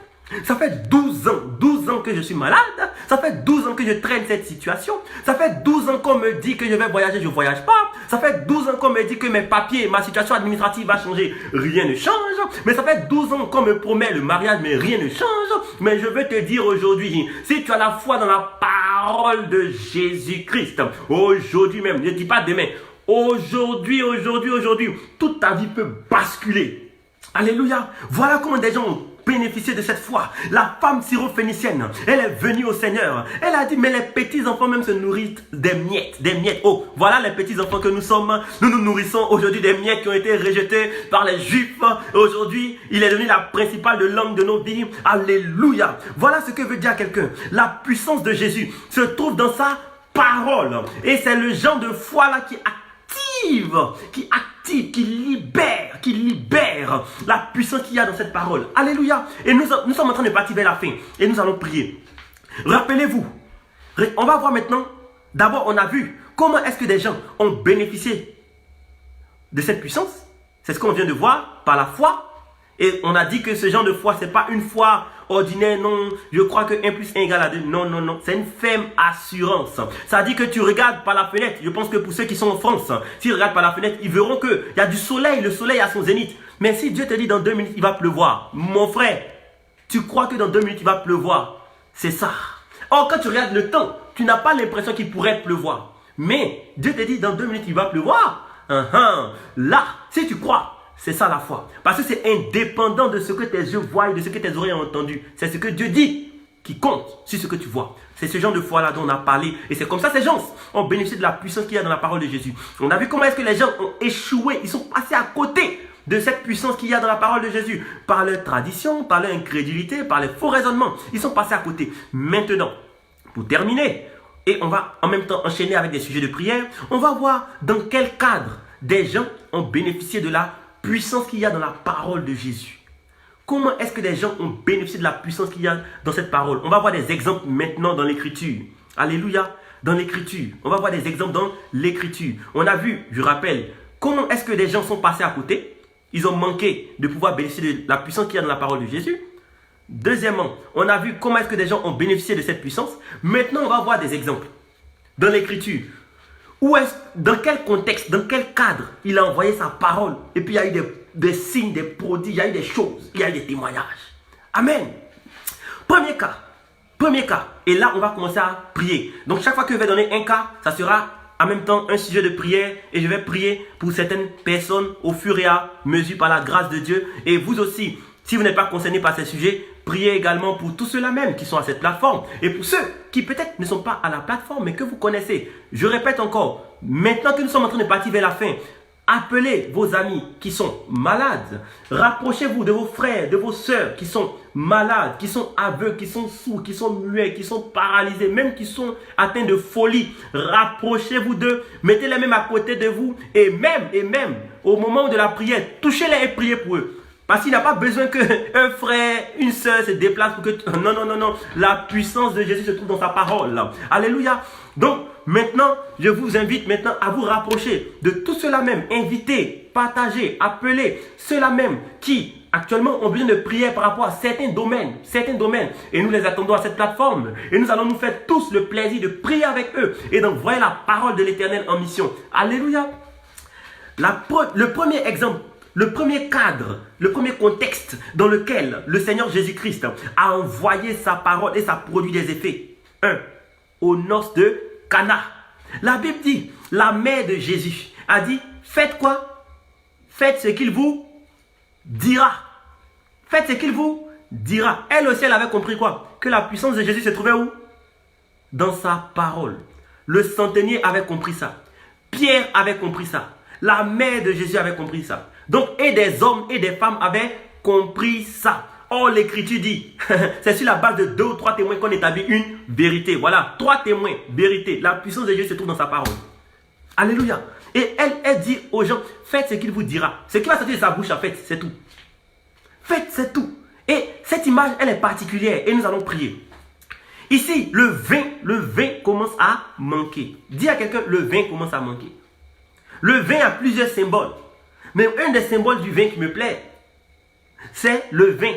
Ça fait 12 ans que je suis malade. Ça fait 12 ans que je traîne cette situation. Ça fait 12 ans qu'on me dit que je vais voyager, je ne voyage pas. Ça fait 12 ans qu'on me dit que mes papiers, ma situation administrative va changer. Rien ne change. Mais ça fait 12 ans qu'on me promet le mariage, mais rien ne change. Mais je veux te dire aujourd'hui, si tu as la foi dans la parole de Jésus-Christ, aujourd'hui même, ne dis pas demain, aujourd'hui, toute ta vie peut basculer. Alléluia. Voilà comment des gens ont bénéficié de cette foi. La femme syrophénicienne, elle est venue au Seigneur. Elle a dit, mais les petits enfants même se nourrissent des miettes. Oh, voilà les petits enfants que nous sommes. Nous nous nourrissons aujourd'hui des miettes qui ont été rejetées par les Juifs. Aujourd'hui, il est devenu la principale de langue de nos vies. Alléluia. Voilà ce que veut dire quelqu'un. La puissance de Jésus se trouve dans sa parole. Et c'est le genre de foi là qui libère la puissance qu'il y a dans cette parole. Alléluia. Et nous sommes en train de partir vers la fin. Et nous allons prier. Rappelez-vous, on va voir maintenant, d'abord on a vu comment est-ce que des gens ont bénéficié de cette puissance. C'est ce qu'on vient de voir par la foi. Et on a dit que ce genre de foi, ce n'est pas une foi ordinaire, non, je crois que 1 plus 1 égale à 2. Non, c'est une ferme assurance. Ça dit que tu regardes par la fenêtre. Je pense que pour ceux qui sont en France, s'ils regardent par la fenêtre, ils verront qu'il y a du soleil, le soleil a son zénith. Mais si Dieu te dit dans 2 minutes, il va pleuvoir, mon frère, tu crois que dans 2 minutes, il va pleuvoir. C'est ça. Or, quand tu regardes le temps, tu n'as pas l'impression qu'il pourrait pleuvoir. Mais Dieu te dit dans 2 minutes, il va pleuvoir. Là, si tu crois, c'est ça la foi. Parce que c'est indépendant de ce que tes yeux voient et de ce que tes oreilles ont entendu. C'est ce que Dieu dit qui compte sur ce que tu vois. C'est ce genre de foi-là dont on a parlé. Et c'est comme ça ces gens ont bénéficié de la puissance qu'il y a dans la parole de Jésus. On a vu comment est-ce que les gens ont échoué. Ils sont passés à côté de cette puissance qu'il y a dans la parole de Jésus. Par leur tradition, par leur incrédulité, par les faux raisonnements. Ils sont passés à côté. Maintenant, pour terminer, et on va en même temps enchaîner avec des sujets de prière, on va voir dans quel cadre des gens ont bénéficié de la puissance qu'il y a dans la parole de Jésus. Comment est-ce que des gens ont bénéficié de la puissance qu'il y a dans cette parole? On va voir des exemples maintenant dans l'écriture. Alléluia. Dans l'écriture. On va voir des exemples dans l'écriture. On a vu, je rappelle, comment est-ce que des gens sont passés à côté. Ils ont manqué de pouvoir bénéficier de la puissance qu'il y a dans la parole de Jésus. Deuxièmement, on a vu comment est-ce que des gens ont bénéficié de cette puissance. Maintenant, on va voir des exemples dans l'écriture. Dans quel contexte, dans quel cadre il a envoyé sa parole. Et puis il y a eu des signes, des prodiges, il y a eu des choses, il y a eu des témoignages. Amen. Premier cas. Et là, on va commencer à prier. Donc chaque fois que je vais donner un cas, ça sera en même temps un sujet de prière. Et je vais prier pour certaines personnes au fur et à mesure par la grâce de Dieu. Et vous aussi, si vous n'êtes pas concerné par ces sujets, priez également pour tous ceux-là même qui sont à cette plateforme. Et pour ceux qui peut-être ne sont pas à la plateforme, mais que vous connaissez. Je répète encore, maintenant que nous sommes en train de partir vers la fin, appelez vos amis qui sont malades. Rapprochez-vous de vos frères, de vos sœurs qui sont malades, qui sont aveugles, qui sont sourds, qui sont muets, qui sont paralysés, même qui sont atteints de folie. Rapprochez-vous d'eux, mettez-les même à côté de vous et même, au moment de la prière, touchez-les et priez pour eux. Parce qu'il n'a pas besoin qu'un frère, une sœur se déplace pour que... Non, non, non, non. La puissance de Jésus se trouve dans sa parole. Alléluia. Donc, maintenant, je vous invite maintenant à vous rapprocher de tous ceux-là même. Inviter, partager, appeler ceux-là même qui, actuellement, ont besoin de prière par rapport à certains domaines. Et nous les attendons à cette plateforme. Et nous allons nous faire tous le plaisir de prier avec eux et d'envoyer la parole de l'Éternel en mission. Alléluia. Le premier exemple, le premier cadre, le premier contexte dans lequel le Seigneur Jésus-Christ a envoyé sa parole et ça produit des effets. 1. Aux noces de Cana. La Bible dit, la mère de Jésus a dit, faites quoi? Faites ce qu'il vous dira. Faites ce qu'il vous dira. Elle aussi, elle avait compris quoi? Que la puissance de Jésus se trouvait où? Dans sa parole. Le centenier avait compris ça. Pierre avait compris ça. La mère de Jésus avait compris ça. Donc, et des hommes et des femmes avaient compris ça. Or, l'Écriture dit, c'est sur la base de 2 ou 3 témoins qu'on établit une vérité. Voilà, 3 témoins, vérité. La puissance de Jésus se trouve dans sa parole. Alléluia. Et elle dit aux gens, faites ce qu'il vous dira. Ce qui va sortir de sa bouche, en fait, c'est tout. Faites, c'est tout. Et cette image, elle est particulière et nous allons prier. Ici, le vin commence à manquer. Dis à quelqu'un, le vin commence à manquer. Le vin a plusieurs symboles. Mais un des symboles du vin qui me plaît, c'est le vin.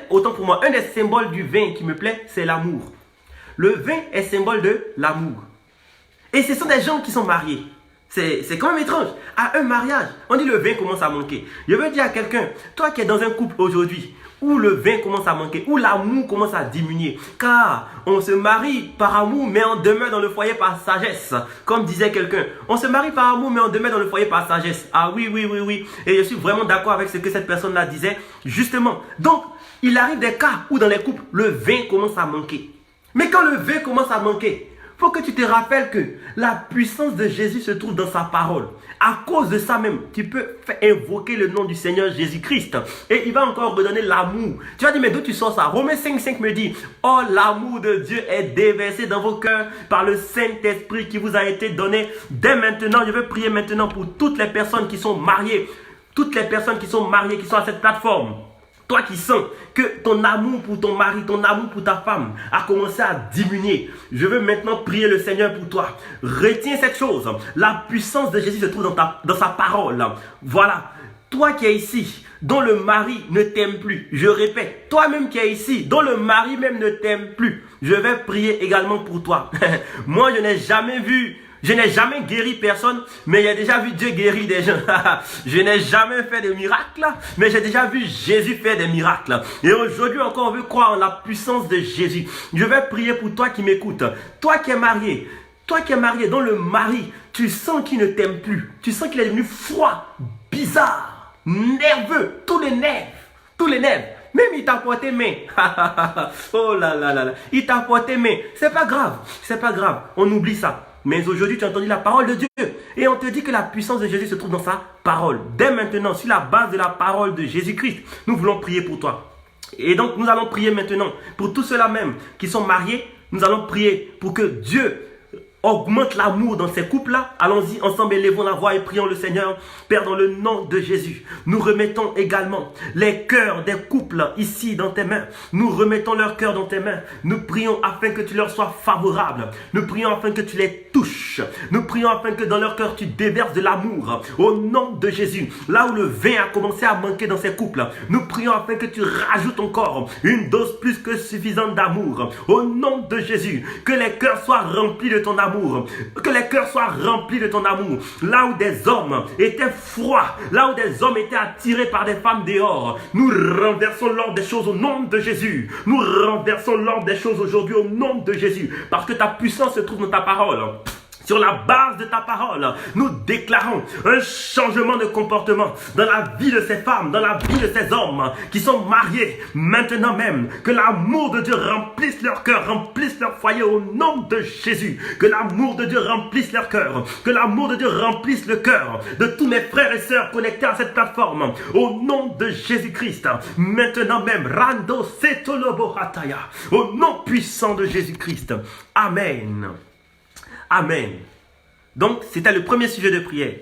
Autant pour moi, un des symboles du vin qui me plaît, c'est l'amour. Le vin est symbole de l'amour. Et ce sont des gens qui sont mariés. C'est quand même étrange. À un mariage, on dit le vin commence à manquer. Je veux dire à quelqu'un, toi qui es dans un couple aujourd'hui, où le vin commence à manquer, où l'amour commence à diminuer. Car on se marie par amour, mais on demeure dans le foyer par sagesse. Comme disait quelqu'un, on se marie par amour, mais on demeure dans le foyer par sagesse. Ah oui, oui, oui, oui. Et je suis vraiment d'accord avec ce que cette personne-là disait. Justement. Donc, il arrive des cas où dans les couples, le vin commence à manquer. Mais quand le vin commence à manquer, il faut que tu te rappelles que la puissance de Jésus se trouve dans sa parole. À cause de ça même, tu peux invoquer le nom du Seigneur Jésus-Christ. Et il va encore redonner l'amour. Tu vas dire, mais d'où tu sors ça? Romains 5,5 me dit, oh, l'amour de Dieu est déversé dans vos cœurs par le Saint-Esprit qui vous a été donné. Dès maintenant, je veux prier maintenant pour toutes les personnes qui sont mariées. Toutes les personnes qui sont mariées, qui sont à cette plateforme. Toi qui sens que ton amour pour ton mari, ton amour pour ta femme a commencé à diminuer. Je veux maintenant prier le Seigneur pour toi. Retiens cette chose. La puissance de Jésus se trouve dans sa parole. Voilà. Toi qui es ici, dont le mari ne t'aime plus. Je répète, toi-même qui es ici, dont le mari même ne t'aime plus. Je vais prier également pour toi. Moi, je n'ai jamais guéri personne, mais j'ai déjà vu Dieu guérir des gens. Je n'ai jamais fait de miracles, mais j'ai déjà vu Jésus faire des miracles. Et aujourd'hui encore, on veut croire en la puissance de Jésus. Je vais prier pour toi qui m'écoutes. Toi qui es marié, dont le mari, tu sens qu'il ne t'aime plus. Tu sens qu'il est devenu froid, bizarre, nerveux, tous les nerfs. Même il t'a porté main. Oh là là là là. Il t'a porté main. C'est pas grave. On oublie ça. Mais aujourd'hui, tu as entendu la parole de Dieu. Et on te dit que la puissance de Jésus se trouve dans sa parole. Dès maintenant, sur la base de la parole de Jésus-Christ, nous voulons prier pour toi. Et donc, nous allons prier maintenant pour tous ceux-là même qui sont mariés. Nous allons prier pour que Dieu augmente l'amour dans ces couples-là. Allons-y ensemble, élevons la voix et prions le Seigneur. Père, dans le nom de Jésus, nous remettons également les cœurs des couples ici dans tes mains. Nous remettons leurs cœurs dans tes mains. Nous prions afin que tu leur sois favorable. Nous prions afin que tu les touches. Nous prions afin que dans leur cœur tu déverses de l'amour. Au nom de Jésus, là où le vin a commencé à manquer dans ces couples, nous prions afin que tu rajoutes encore une dose plus que suffisante d'amour. Au nom de Jésus, que les cœurs soient remplis de ton amour. Que les cœurs soient remplis de ton amour. Là où des hommes étaient froids, là où des hommes étaient attirés par des femmes dehors, nous renversons l'ordre des choses au nom de Jésus. Nous renversons l'ordre des choses aujourd'hui au nom de Jésus. Parce que ta puissance se trouve dans ta parole. Sur la base de ta parole, nous déclarons un changement de comportement dans la vie de ces femmes, dans la vie de ces hommes qui sont mariés maintenant même. Que l'amour de Dieu remplisse leur cœur, remplisse leur foyer au nom de Jésus. Que l'amour de Dieu remplisse leur cœur. Que l'amour de Dieu remplisse le cœur de tous mes frères et sœurs connectés à cette plateforme. Au nom de Jésus-Christ, maintenant même, Rando Setolobo Hataya. Au nom puissant de Jésus-Christ. Amen. Amen. Donc, c'était le premier sujet de prière.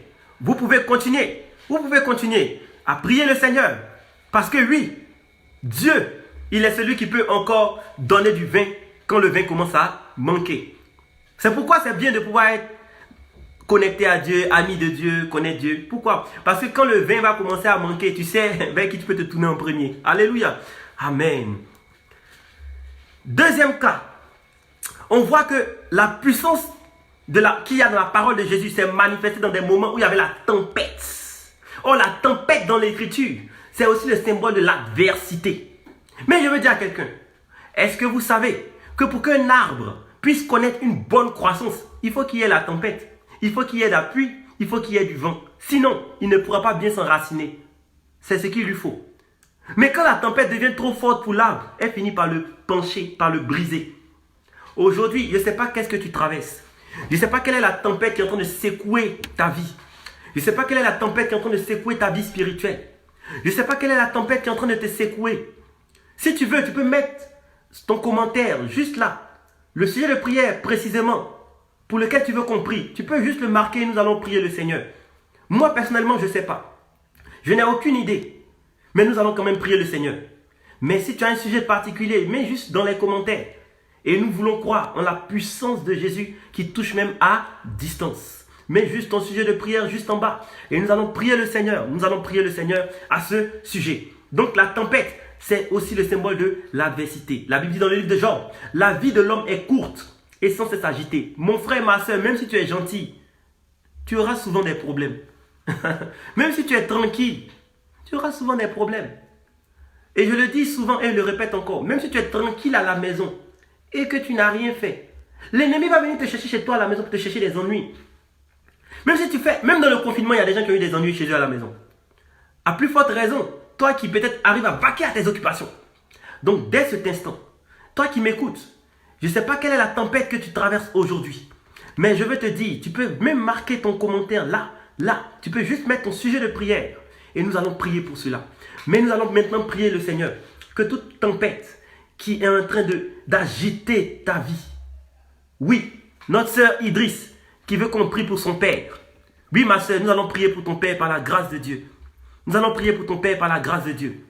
Vous pouvez continuer. à prier le Seigneur. Parce que oui, Dieu, il est celui qui peut encore donner du vin quand le vin commence à manquer. C'est pourquoi c'est bien de pouvoir être connecté à Dieu, ami de Dieu, connaître Dieu. Pourquoi? Parce que quand le vin va commencer à manquer, tu sais vers qui tu peux te tourner en premier. Alléluia. Amen. Deuxième cas, on voit que la puissance qu'il y a dans la parole de Jésus s'est manifestée dans des moments où il y avait la tempête. Oh, la tempête dans l'écriture, c'est aussi le symbole de l'adversité. Mais je veux dire à quelqu'un, est-ce que vous savez que pour qu'un arbre puisse connaître une bonne croissance, il faut qu'il y ait la tempête, il faut qu'il y ait la pluie, il faut qu'il y ait du vent. Sinon, il ne pourra pas bien s'enraciner. C'est ce qu'il lui faut. Mais quand la tempête devient trop forte pour l'arbre, elle finit par le pencher, par le briser. Aujourd'hui, je ne sais pas qu'est-ce que tu traverses. Je ne sais pas quelle est la tempête qui est en train de secouer ta vie. Je ne sais pas quelle est la tempête qui est en train de secouer ta vie spirituelle. Je ne sais pas quelle est la tempête qui est en train de te secouer. Si tu veux, tu peux mettre ton commentaire juste là. Le sujet de prière précisément pour lequel tu veux qu'on prie. Tu peux juste le marquer et nous allons prier le Seigneur. Moi personnellement, je ne sais pas. Je n'ai aucune idée. Mais nous allons quand même prier le Seigneur. Mais si tu as un sujet particulier, mets juste dans les commentaires. Et nous voulons croire en la puissance de Jésus qui touche même à distance. Mets juste ton sujet de prière juste en bas. Et nous allons prier le Seigneur. Nous allons prier le Seigneur à ce sujet. Donc la tempête, c'est aussi le symbole de l'adversité. La Bible dit dans le livre de Job, la vie de l'homme est courte et sans cesse agitée. Mon frère, ma soeur, même si tu es gentil, tu auras souvent des problèmes. Même si tu es tranquille, tu auras souvent des problèmes. Et je le dis souvent et je le répète encore, même si tu es tranquille à la maison et que tu n'as rien fait, l'ennemi va venir te chercher chez toi à la maison pour te chercher des ennuis. Même dans le confinement, il y a des gens qui ont eu des ennuis chez eux à la maison. À plus forte raison, toi qui peut-être arrives à vaquer à tes occupations. Donc dès cet instant, toi qui m'écoutes, je ne sais pas quelle est la tempête que tu traverses aujourd'hui. Mais je veux te dire, tu peux même marquer ton commentaire là. Tu peux juste mettre ton sujet de prière. Et nous allons prier pour cela. Mais nous allons maintenant prier le Seigneur. Que toute tempête qui est en train d'agiter ta vie. Oui, notre sœur Idriss qui veut qu'on prie pour son père. Oui, ma sœur, nous allons prier pour ton père par la grâce de Dieu. Nous allons prier pour ton père par la grâce de Dieu.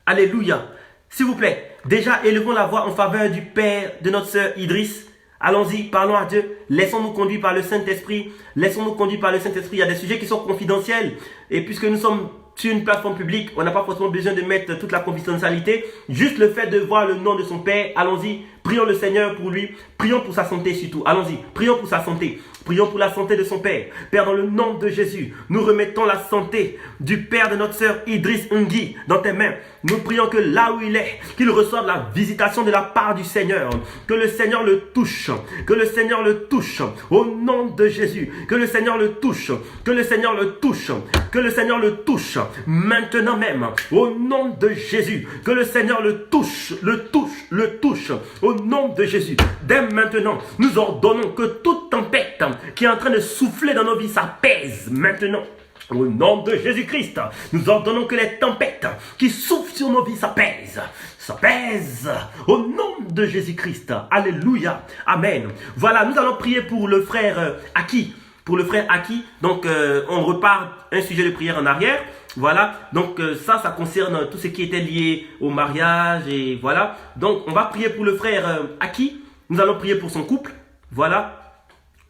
Alléluia. S'il vous plaît, déjà élevons la voix en faveur du père de notre sœur Idriss. Allons-y, parlons à Dieu. Laissons-nous conduire par le Saint-Esprit. Laissons-nous conduire par le Saint-Esprit. Il y a des sujets qui sont confidentiels. Et puisque nous sommes sur une plateforme publique, on n'a pas forcément besoin de mettre toute la confidentialité. Juste le fait de voir le nom de son père. Allons-y, prions le Seigneur pour lui. Prions pour sa santé surtout. Allons-y, prions pour sa santé. Prions pour la santé de son père. Père, dans le nom de Jésus, nous remettons la santé du père de notre sœur Idriss Ngui dans tes mains. Nous prions que là où il est, qu'il reçoive la visitation de la part du Seigneur. Que le Seigneur le touche. Que le Seigneur le touche. Au nom de Jésus. Que le Seigneur le touche. Que le Seigneur le touche. Que le Seigneur le touche. Maintenant même. Au nom de Jésus. Que le Seigneur le touche. Le touche. Le touche. Au nom de Jésus. Dès maintenant, nous ordonnons que toute tempête qui est en train de souffler dans nos vies s'apaise maintenant. Au nom de Jésus-Christ, nous ordonnons que les tempêtes qui soufflent sur nos vies s'apaisent. S'apaisent. Au nom de Jésus-Christ. Alléluia. Amen. Voilà, nous allons prier pour le frère Aki. Pour le frère Aki. Donc, on repart un sujet de prière en arrière. Voilà. Donc, ça concerne tout ce qui était lié au mariage. Et voilà. Donc, on va prier pour le frère Aki. Nous allons prier pour son couple. Voilà.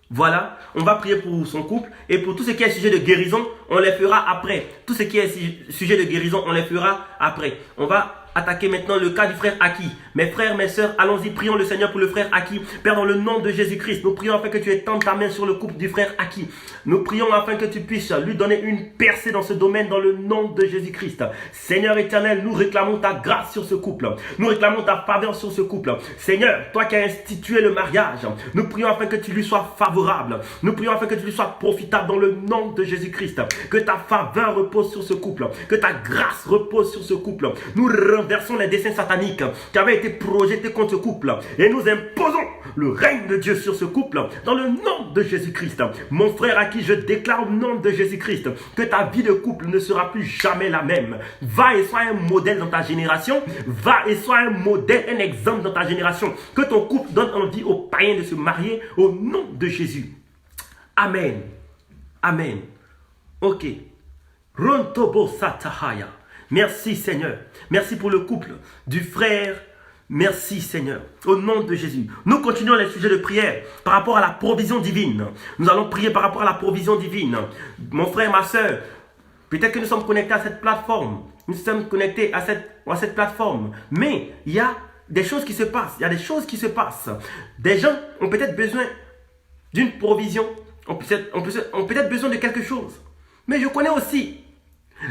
Voilà, on va prier pour son couple et pour tout ce qui est sujet de guérison, on les fera après. Tout ce qui est sujet de guérison, on les fera après. On va attaquer maintenant le cas du frère Aki. Mes frères, mes sœurs, allons-y, prions le Seigneur pour le frère Aki. Père, dans le nom de Jésus-Christ, nous prions afin que tu étendes ta main sur le couple du frère Aki. Nous prions afin que tu puisses lui donner une percée dans ce domaine dans le nom de Jésus-Christ. Seigneur éternel, nous réclamons ta grâce sur ce couple. Nous réclamons ta faveur sur ce couple. Seigneur, toi qui as institué le mariage, nous prions afin que tu lui sois favorable. Nous prions afin que tu lui sois profitable dans le nom de Jésus-Christ. Que ta faveur repose sur ce couple. Que ta grâce repose sur ce couple. Nous renversons les desseins sataniques qui avaient été projetés contre ce couple et nous imposons le règne de Dieu sur ce couple dans le nom de Jésus-Christ. Mon frère, à qui je déclare au nom de Jésus-Christ que ta vie de couple ne sera plus jamais la même. Va et sois un modèle dans ta génération. Va et sois un modèle, un exemple dans ta génération. Que ton couple donne envie aux païens de se marier au nom de Jésus. Amen. Amen. Ok. Rontobo Satahaya. Merci Seigneur. Merci pour le couple du frère. Merci Seigneur. Au nom de Jésus. Nous continuons les sujets de prière par rapport à la provision divine. Nous allons prier par rapport à la provision divine. Mon frère, ma soeur, peut-être que nous sommes connectés à cette plateforme. Nous sommes connectés à cette plateforme. Mais il y a des choses qui se passent. Il y a des choses qui se passent. Des gens ont peut-être besoin d'une provision. Ont peut-être besoin de quelque chose. Mais je connais aussi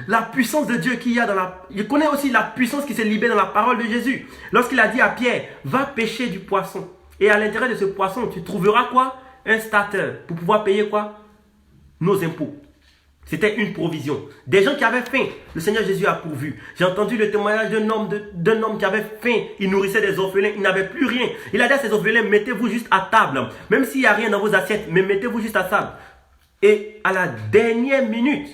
la puissance de Dieu qu'il y a dans la... Je connais aussi la puissance qui s'est libérée dans la parole de Jésus. Lorsqu'il a dit à Pierre, va pêcher du poisson. Et à l'intérieur de ce poisson, tu trouveras quoi? Un starter. Pour pouvoir payer quoi? Nos impôts. C'était une provision. Des gens qui avaient faim, le Seigneur Jésus a pourvu. J'ai entendu le témoignage d'un homme qui avait faim. Il nourrissait des orphelins. Il n'avait plus rien. Il a dit à ses orphelins, mettez-vous juste à table. Même s'il n'y a rien dans vos assiettes, mais mettez-vous juste à table. Et à la dernière minute,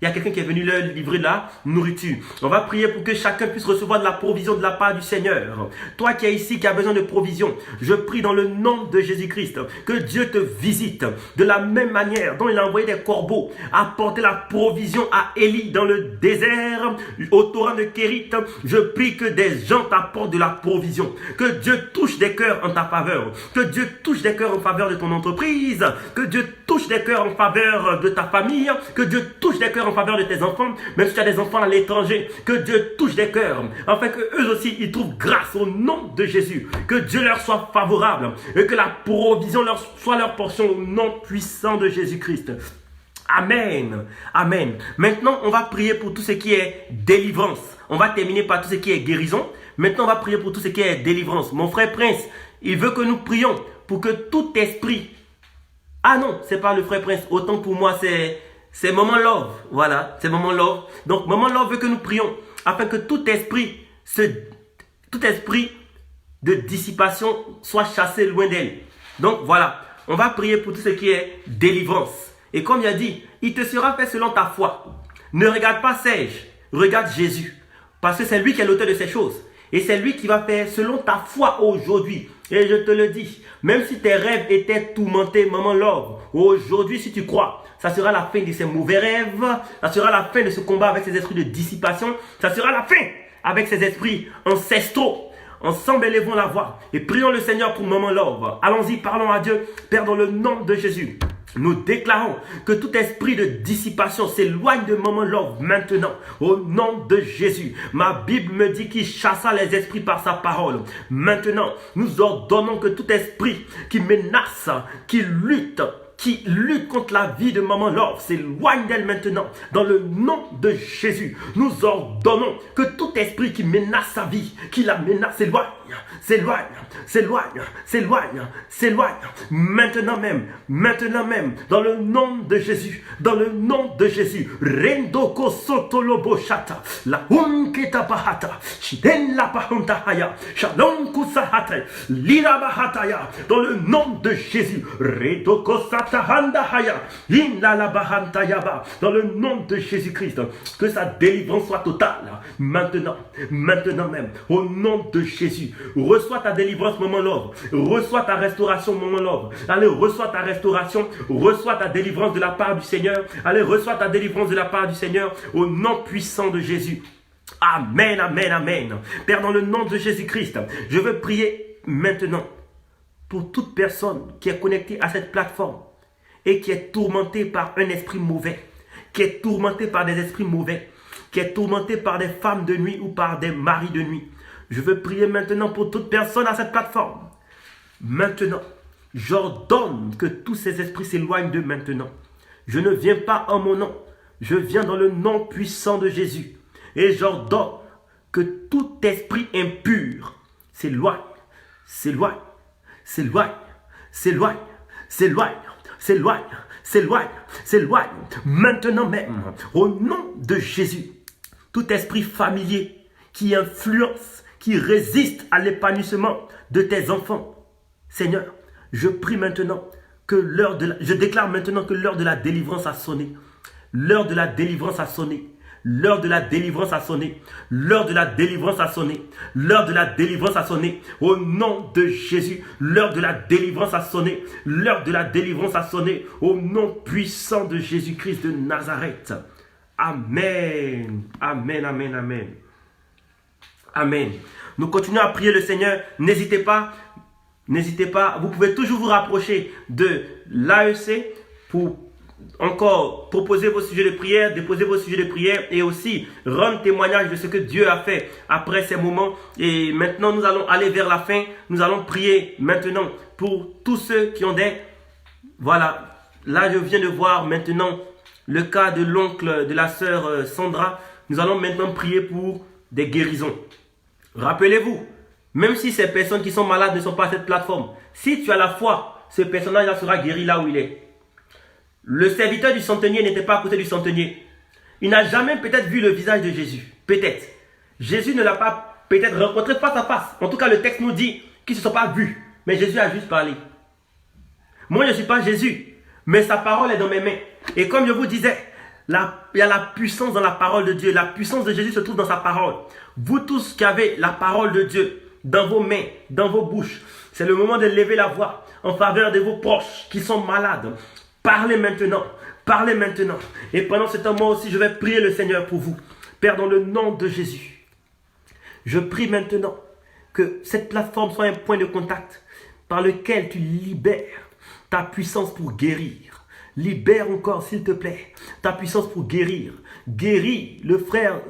il y a quelqu'un qui est venu leur livrer la nourriture. On va prier pour que chacun puisse recevoir de la provision de la part du Seigneur. Toi qui es ici, qui as besoin de provision, je prie dans le nom de Jésus-Christ que Dieu te visite de la même manière dont il a envoyé des corbeaux apporter la provision à Élie dans le désert, au torrent de Kérit. Je prie que des gens t'apportent de la provision. Que Dieu touche des cœurs en ta faveur. Que Dieu touche des cœurs en faveur de ton entreprise. Que Dieu touche des cœurs en faveur de ta famille. Que Dieu touche des cœurs en faveur de tes enfants, même si tu as des enfants à l'étranger, que Dieu touche des cœurs, afin que eux aussi ils trouvent grâce au nom de Jésus, que Dieu leur soit favorable et que la provision soit leur portion au nom puissant de Jésus-Christ. Amen. Amen. Maintenant, on va prier pour tout ce qui est délivrance. On va terminer par tout ce qui est guérison. Maintenant, on va prier pour tout ce qui est délivrance. Mon frère Prince, il veut que nous prions pour que tout esprit... Ah non, c'est pas le frère Prince. Autant pour moi, c'est Maman Love. Voilà, c'est Maman Love. Donc, Maman Love veut que nous prions afin que tout esprit de dissipation soit chassé loin d'elle. Donc, voilà, on va prier pour tout ce qui est délivrance. Et comme il a dit, il te sera fait selon ta foi. Ne regarde pas Serge, regarde Jésus. Parce que c'est lui qui est l'auteur de ces choses. Et c'est lui qui va faire selon ta foi aujourd'hui. Et je te le dis, même si tes rêves étaient tourmentés, Maman Love, aujourd'hui si tu crois, ça sera la fin de ces mauvais rêves, ça sera la fin de ce combat avec ces esprits de dissipation, ça sera la fin avec ces esprits ancestraux. Ensemble, élevons la voix et prions le Seigneur pour Maman Love. Allons-y, parlons à Dieu, Père, dans le nom de Jésus. Nous déclarons que tout esprit de dissipation s'éloigne de Maman Love maintenant, au nom de Jésus. Ma Bible me dit qu'il chassa les esprits par sa parole. Maintenant, nous ordonnons que tout esprit qui menace, qui lutte contre la vie de Maman Love s'éloigne d'elle maintenant. Dans le nom de Jésus, nous ordonnons que tout esprit qui menace sa vie, qui la menace, s'éloigne. Maintenant même, dans le nom de Jésus, Rendoko Sotolobo Shata, la Hunketa Bahata, Shiden la Bahunta Haya, Shalom Kusahata, Lira Bahataya, dans le nom de Jésus, Redoko Satahanda Haya, Inla la Bahanta Yaba, dans le nom de Jésus-Christ, que sa délivrance soit totale, maintenant même, au nom de Jésus. Reçois ta délivrance, Maman Love. Reçois ta restauration, Maman Love. Allez, reçois ta restauration. Reçois ta délivrance de la part du Seigneur. Allez, reçois ta délivrance de la part du Seigneur au nom puissant de Jésus. Amen, amen, amen. Père, dans le nom de Jésus-Christ, je veux prier maintenant pour toute personne qui est connectée à cette plateforme et qui est tourmentée par un esprit mauvais, qui est tourmentée par des esprits mauvais, qui est tourmentée par des femmes de nuit ou par des maris de nuit. Je veux prier maintenant pour toute personne à cette plateforme. Maintenant, j'ordonne que tous ces esprits s'éloignent d'eux maintenant. Je ne viens pas en mon nom. Je viens dans le nom puissant de Jésus. Et j'ordonne que tout esprit impur s'éloigne. Maintenant même, au nom de Jésus, tout esprit familier qui influence, qui résiste à l'épanouissement de tes enfants. Seigneur, je prie maintenant que je déclare maintenant que l'heure de la délivrance a sonné. L'heure de la délivrance a sonné. L'heure de la délivrance a sonné. L'heure de la délivrance a sonné. L'heure de la délivrance a sonné. Au nom de Jésus, l'heure de la délivrance a sonné. L'heure de la délivrance a sonné. Au nom puissant de Jésus-Christ de Nazareth. Amen. Amen, amen, amen. Amen. Nous continuons à prier le Seigneur. N'hésitez pas. Vous pouvez toujours vous rapprocher de l'AEC pour encore proposer vos sujets de prière, déposer vos sujets de prière et aussi rendre témoignage de ce que Dieu a fait après ces moments. Et maintenant, nous allons aller vers la fin. Nous allons prier maintenant pour tous ceux qui ont des... Voilà, là je viens de voir maintenant le cas de l'oncle de la sœur Sandra. Nous allons maintenant prier pour des guérisons. Rappelez-vous, même si ces personnes qui sont malades ne sont pas à cette plateforme, si tu as la foi, ce personnage-là sera guéri là où il est. Le serviteur du centenier n'était pas à côté du centenier. Il n'a jamais peut-être vu le visage de Jésus. Peut-être. Jésus ne l'a pas peut-être rencontré face à face. En tout cas, le texte nous dit qu'ils ne se sont pas vus. Mais Jésus a juste parlé. Moi, je ne suis pas Jésus. Mais sa parole est dans mes mains. Et comme je vous disais, il y a la puissance dans la parole de Dieu. La puissance de Jésus se trouve dans sa parole. Vous tous qui avez la parole de Dieu dans vos mains, dans vos bouches, c'est le moment de lever la voix en faveur de vos proches qui sont malades. Parlez maintenant, parlez maintenant. Et pendant ce temps, moi aussi, je vais prier le Seigneur pour vous. Père, dans le nom de Jésus, je prie maintenant que cette plateforme soit un point de contact par lequel tu libères ta puissance pour guérir. Libère encore, s'il te plaît, ta puissance pour guérir. Guéris le frère.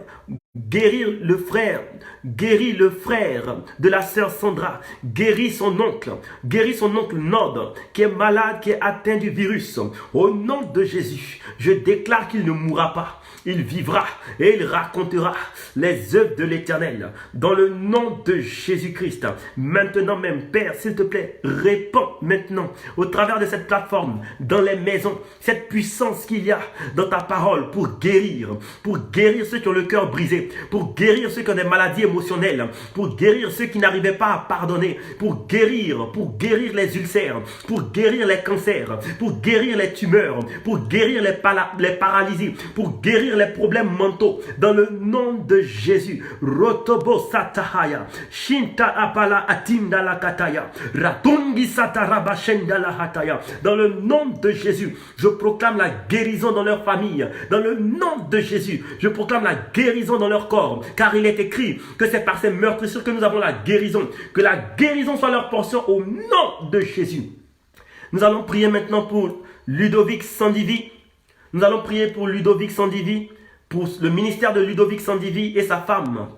Guérir le frère, guéris le frère de la sœur Sandra, guéris son oncle Nod qui est malade, qui est atteint du virus. Au nom de Jésus, je déclare qu'il ne mourra pas. Il vivra et il racontera les œuvres de l'Éternel. Dans le nom de Jésus-Christ. Maintenant même, Père, s'il te plaît, répands maintenant, au travers de cette plateforme, dans les maisons, cette puissance qu'il y a dans ta parole pour guérir ceux qui ont le cœur brisé, pour guérir ceux qui ont des maladies émotionnelles, pour guérir ceux qui n'arrivaient pas à pardonner, pour guérir les ulcères, pour guérir les cancers, pour guérir les tumeurs, pour guérir les paralysies, pour guérir les problèmes mentaux, dans le nom de Jésus. Rotobo satahaya, shinta apala atinda la kataya, ratungi sataraba shenda la hataya. Dans le nom de Jésus, je proclame la guérison dans leur famille. Dans le nom de Jésus, je proclame la guérison dans leur corps, car il est écrit que c'est par ces meurtrissures que nous avons la guérison. Que la guérison soit leur portion au nom de Jésus. Nous allons prier maintenant pour Ludovic Sandivi. Nous allons prier pour Ludovic Sandivi, pour le ministère de Ludovic Sandivi et sa femme.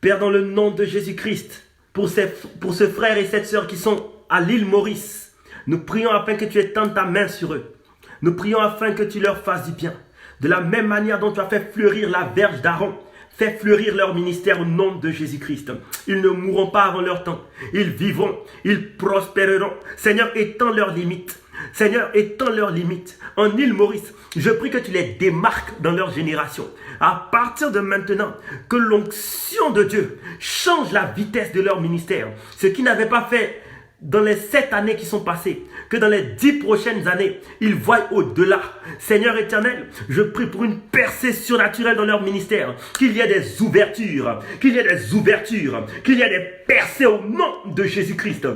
Père, dans le nom de Jésus-Christ, pour ce frère et cette sœur qui sont à l'île Maurice, nous prions afin que tu étendes ta main sur eux. Nous prions afin que tu leur fasses du bien. De la même manière dont tu as fait fleurir la verge d'Aaron, fais fleurir leur ministère au nom de Jésus-Christ. Ils ne mourront pas avant leur temps. Ils vivront, ils prospéreront. Seigneur, étends leurs limites. Seigneur, étends leurs limites. En île Maurice, je prie que tu les démarques dans leur génération. À partir de maintenant, que l'onction de Dieu change la vitesse de leur ministère. Ce qui n'avait pas fait dans les 7 années qui sont passées, que dans les 10 prochaines années, ils voient au-delà. Seigneur éternel, je prie pour une percée surnaturelle dans leur ministère, qu'il y ait des ouvertures, qu'il y ait des percées au nom de Jésus-Christ.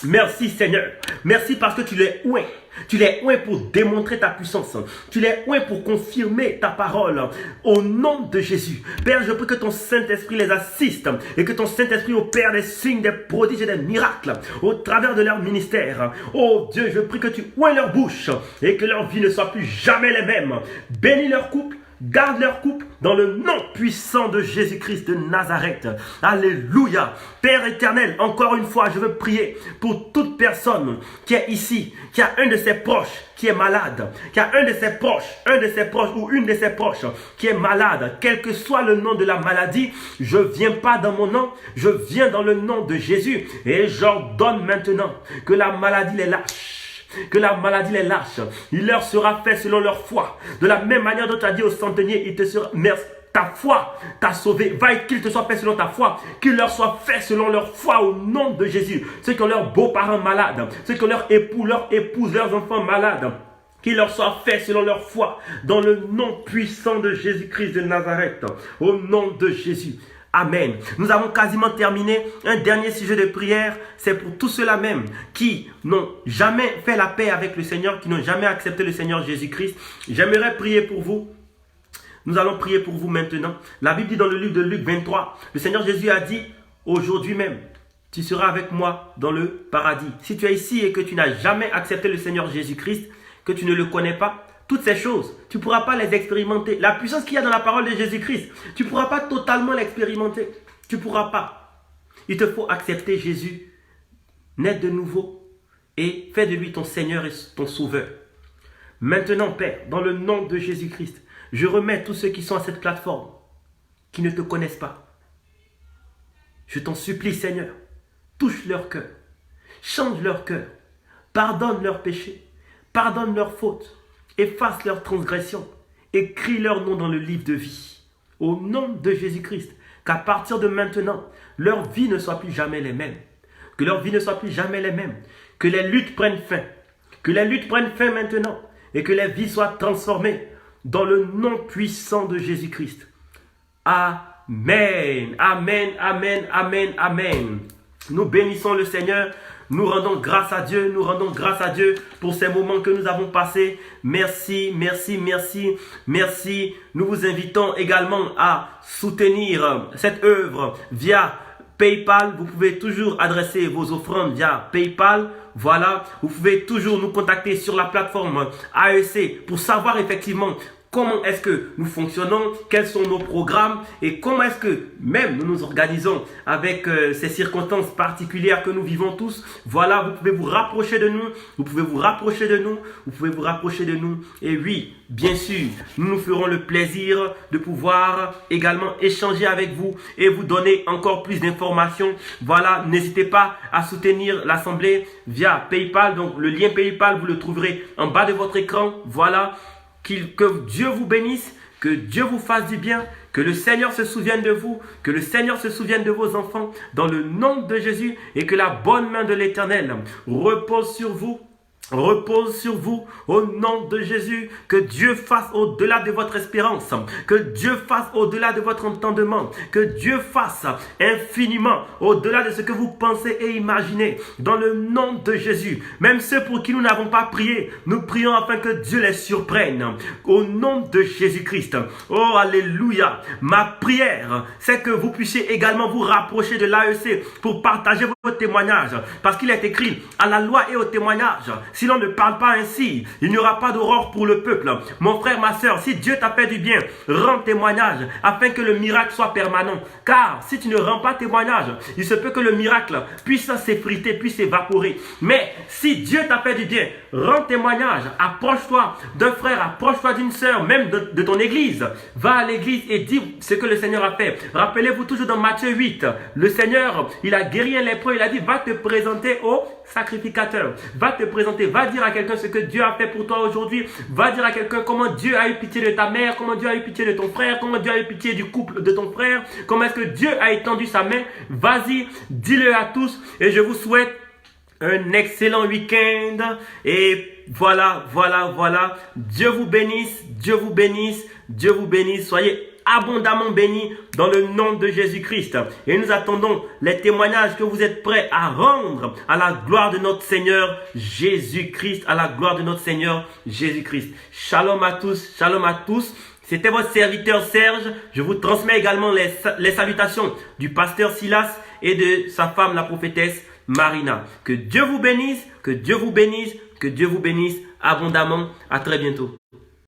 Merci Seigneur, merci parce que tu les ouais. Tu les ouais pour démontrer ta puissance. Tu les ouais pour confirmer ta parole. Au nom de Jésus. Père, je prie que ton Saint-Esprit les assiste et que ton Saint-Esprit opère des signes, des prodiges et des miracles au travers de leur ministère. Oh Dieu, je prie que tu ouais leur bouche et que leur vie ne soit plus jamais les mêmes. Bénis leur couple. Garde leur couple dans le nom puissant de Jésus-Christ de Nazareth. Alléluia. Père éternel, encore une fois, je veux prier pour toute personne qui est ici, qui a un de ses proches qui est malade, qui a un de ses proches ou une de ses proches qui est malade, quel que soit le nom de la maladie, je ne viens pas dans mon nom, je viens dans le nom de Jésus et j'ordonne maintenant que la maladie les lâche. Que la maladie les lâche. Il leur sera fait selon leur foi. De la même manière dont tu as dit au centenier, il te sera... Merci. Ta foi t'a sauvé. Va et qu'il te soit fait selon ta foi. Qu'il leur soit fait selon leur foi au nom de Jésus. Ceux qui ont leurs beaux-parents malades. Ceux qui ont leurs époux, leurs épouses, leurs enfants malades. qu'il leur soit fait selon leur foi, dans le nom puissant de Jésus-Christ de Nazareth, au nom de Jésus. Amen. Nous avons quasiment terminé. Un dernier sujet de prière, c'est pour tous ceux-là même qui n'ont jamais fait la paix avec le Seigneur, qui n'ont jamais accepté le Seigneur Jésus-Christ. J'aimerais prier pour vous. Nous allons prier pour vous maintenant. La Bible dit dans le livre de Luc 23, le Seigneur Jésus a dit, aujourd'hui même, tu seras avec moi dans le paradis. Si tu es ici et que tu n'as jamais accepté le Seigneur Jésus-Christ, que tu ne le connais pas, toutes ces choses, tu ne pourras pas les expérimenter. La puissance qu'il y a dans la parole de Jésus-Christ, tu ne pourras pas totalement l'expérimenter. Tu ne pourras pas. Il te faut accepter Jésus, naître de nouveau et faire de lui ton Seigneur et ton Sauveur. Maintenant, Père, dans le nom de Jésus-Christ, je remets tous ceux qui sont à cette plateforme, qui ne te connaissent pas. Je t'en supplie, Seigneur, touche leur cœur, change leur cœur, pardonne leurs péchés, pardonne leurs fautes, efface leurs transgressions, écris leur nom dans le livre de vie. Au nom de Jésus-Christ, qu'à partir de maintenant, leur vie ne soit plus jamais les mêmes. Que leur vie ne soit plus jamais les mêmes. Que les luttes prennent fin. Que les luttes prennent fin maintenant. Et que les vies soient transformées dans le nom puissant de Jésus-Christ. Amen. Amen, amen, amen, amen. Nous bénissons le Seigneur. Nous rendons grâce à Dieu, pour ces moments que nous avons passés. Merci, merci, merci, merci. Nous vous invitons également à soutenir cette œuvre via PayPal. Vous pouvez toujours adresser vos offrandes via PayPal. Voilà, vous pouvez toujours nous contacter sur la plateforme AEC pour savoir effectivement comment est-ce que nous fonctionnons, quels sont nos programmes et comment est-ce que même nous nous organisons avec ces circonstances particulières que nous vivons tous. Voilà, vous pouvez vous rapprocher de nous, vous pouvez vous rapprocher de nous, vous pouvez vous rapprocher de nous. Et oui, bien sûr, nous nous ferons le plaisir de pouvoir également échanger avec vous et vous donner encore plus d'informations. Voilà, n'hésitez pas à soutenir l'Assemblée via PayPal. Donc le lien PayPal, vous le trouverez en bas de votre écran. Voilà. Que Dieu vous bénisse, que Dieu vous fasse du bien, que le Seigneur se souvienne de vous, que le Seigneur se souvienne de vos enfants dans le nom de Jésus et que la bonne main de l'Éternel repose sur vous. Repose sur vous au nom de Jésus. Que Dieu fasse au-delà de votre espérance, que Dieu fasse au-delà de votre entendement, que Dieu fasse infiniment au-delà de ce que vous pensez et imaginez dans le nom de Jésus. Même ceux pour qui nous n'avons pas prié, nous prions afin que Dieu les surprenne au nom de Jésus-Christ. Oh alléluia. Ma prière, c'est que vous puissiez également vous rapprocher de l'AEC pour partager vos témoignages, parce qu'il est écrit à la loi et au témoignage. Si l'on ne parle pas ainsi, il n'y aura pas d'aurore pour le peuple. Mon frère, ma soeur, si Dieu t'a fait du bien, rends témoignage afin que le miracle soit permanent. Car si tu ne rends pas témoignage, il se peut que le miracle puisse s'effriter, puisse s'évaporer. Mais si Dieu t'a fait du bien, rends témoignage. Approche-toi d'un frère, approche-toi d'une soeur, même de ton église. Va à l'église et dis ce que le Seigneur a fait. Rappelez-vous toujours dans Matthieu 8, le Seigneur, il a guéri un lépreux, il a dit, va te présenter au sacrificateur. Va te présenter, va dire à quelqu'un ce que Dieu a fait pour toi aujourd'hui. Va dire à quelqu'un comment Dieu a eu pitié de ta mère, comment Dieu a eu pitié de ton frère, comment Dieu a eu pitié du couple de ton frère, comment est-ce que Dieu a étendu sa main. Vas-y, dis-le à tous et je vous souhaite un excellent week-end. Et voilà. Dieu vous bénisse, Dieu vous bénisse, Dieu vous bénisse. Soyez abondamment bénis dans le nom de Jésus-Christ. Et nous attendons les témoignages que vous êtes prêts à rendre à la gloire de notre Seigneur Jésus-Christ, à la gloire de notre Seigneur Jésus-Christ. Shalom à tous, shalom à tous. C'était votre serviteur Serge. Je vous transmets également les salutations du pasteur Silas et de sa femme la prophétesse Marina. Que Dieu vous bénisse, que Dieu vous bénisse, que Dieu vous bénisse abondamment. À très bientôt.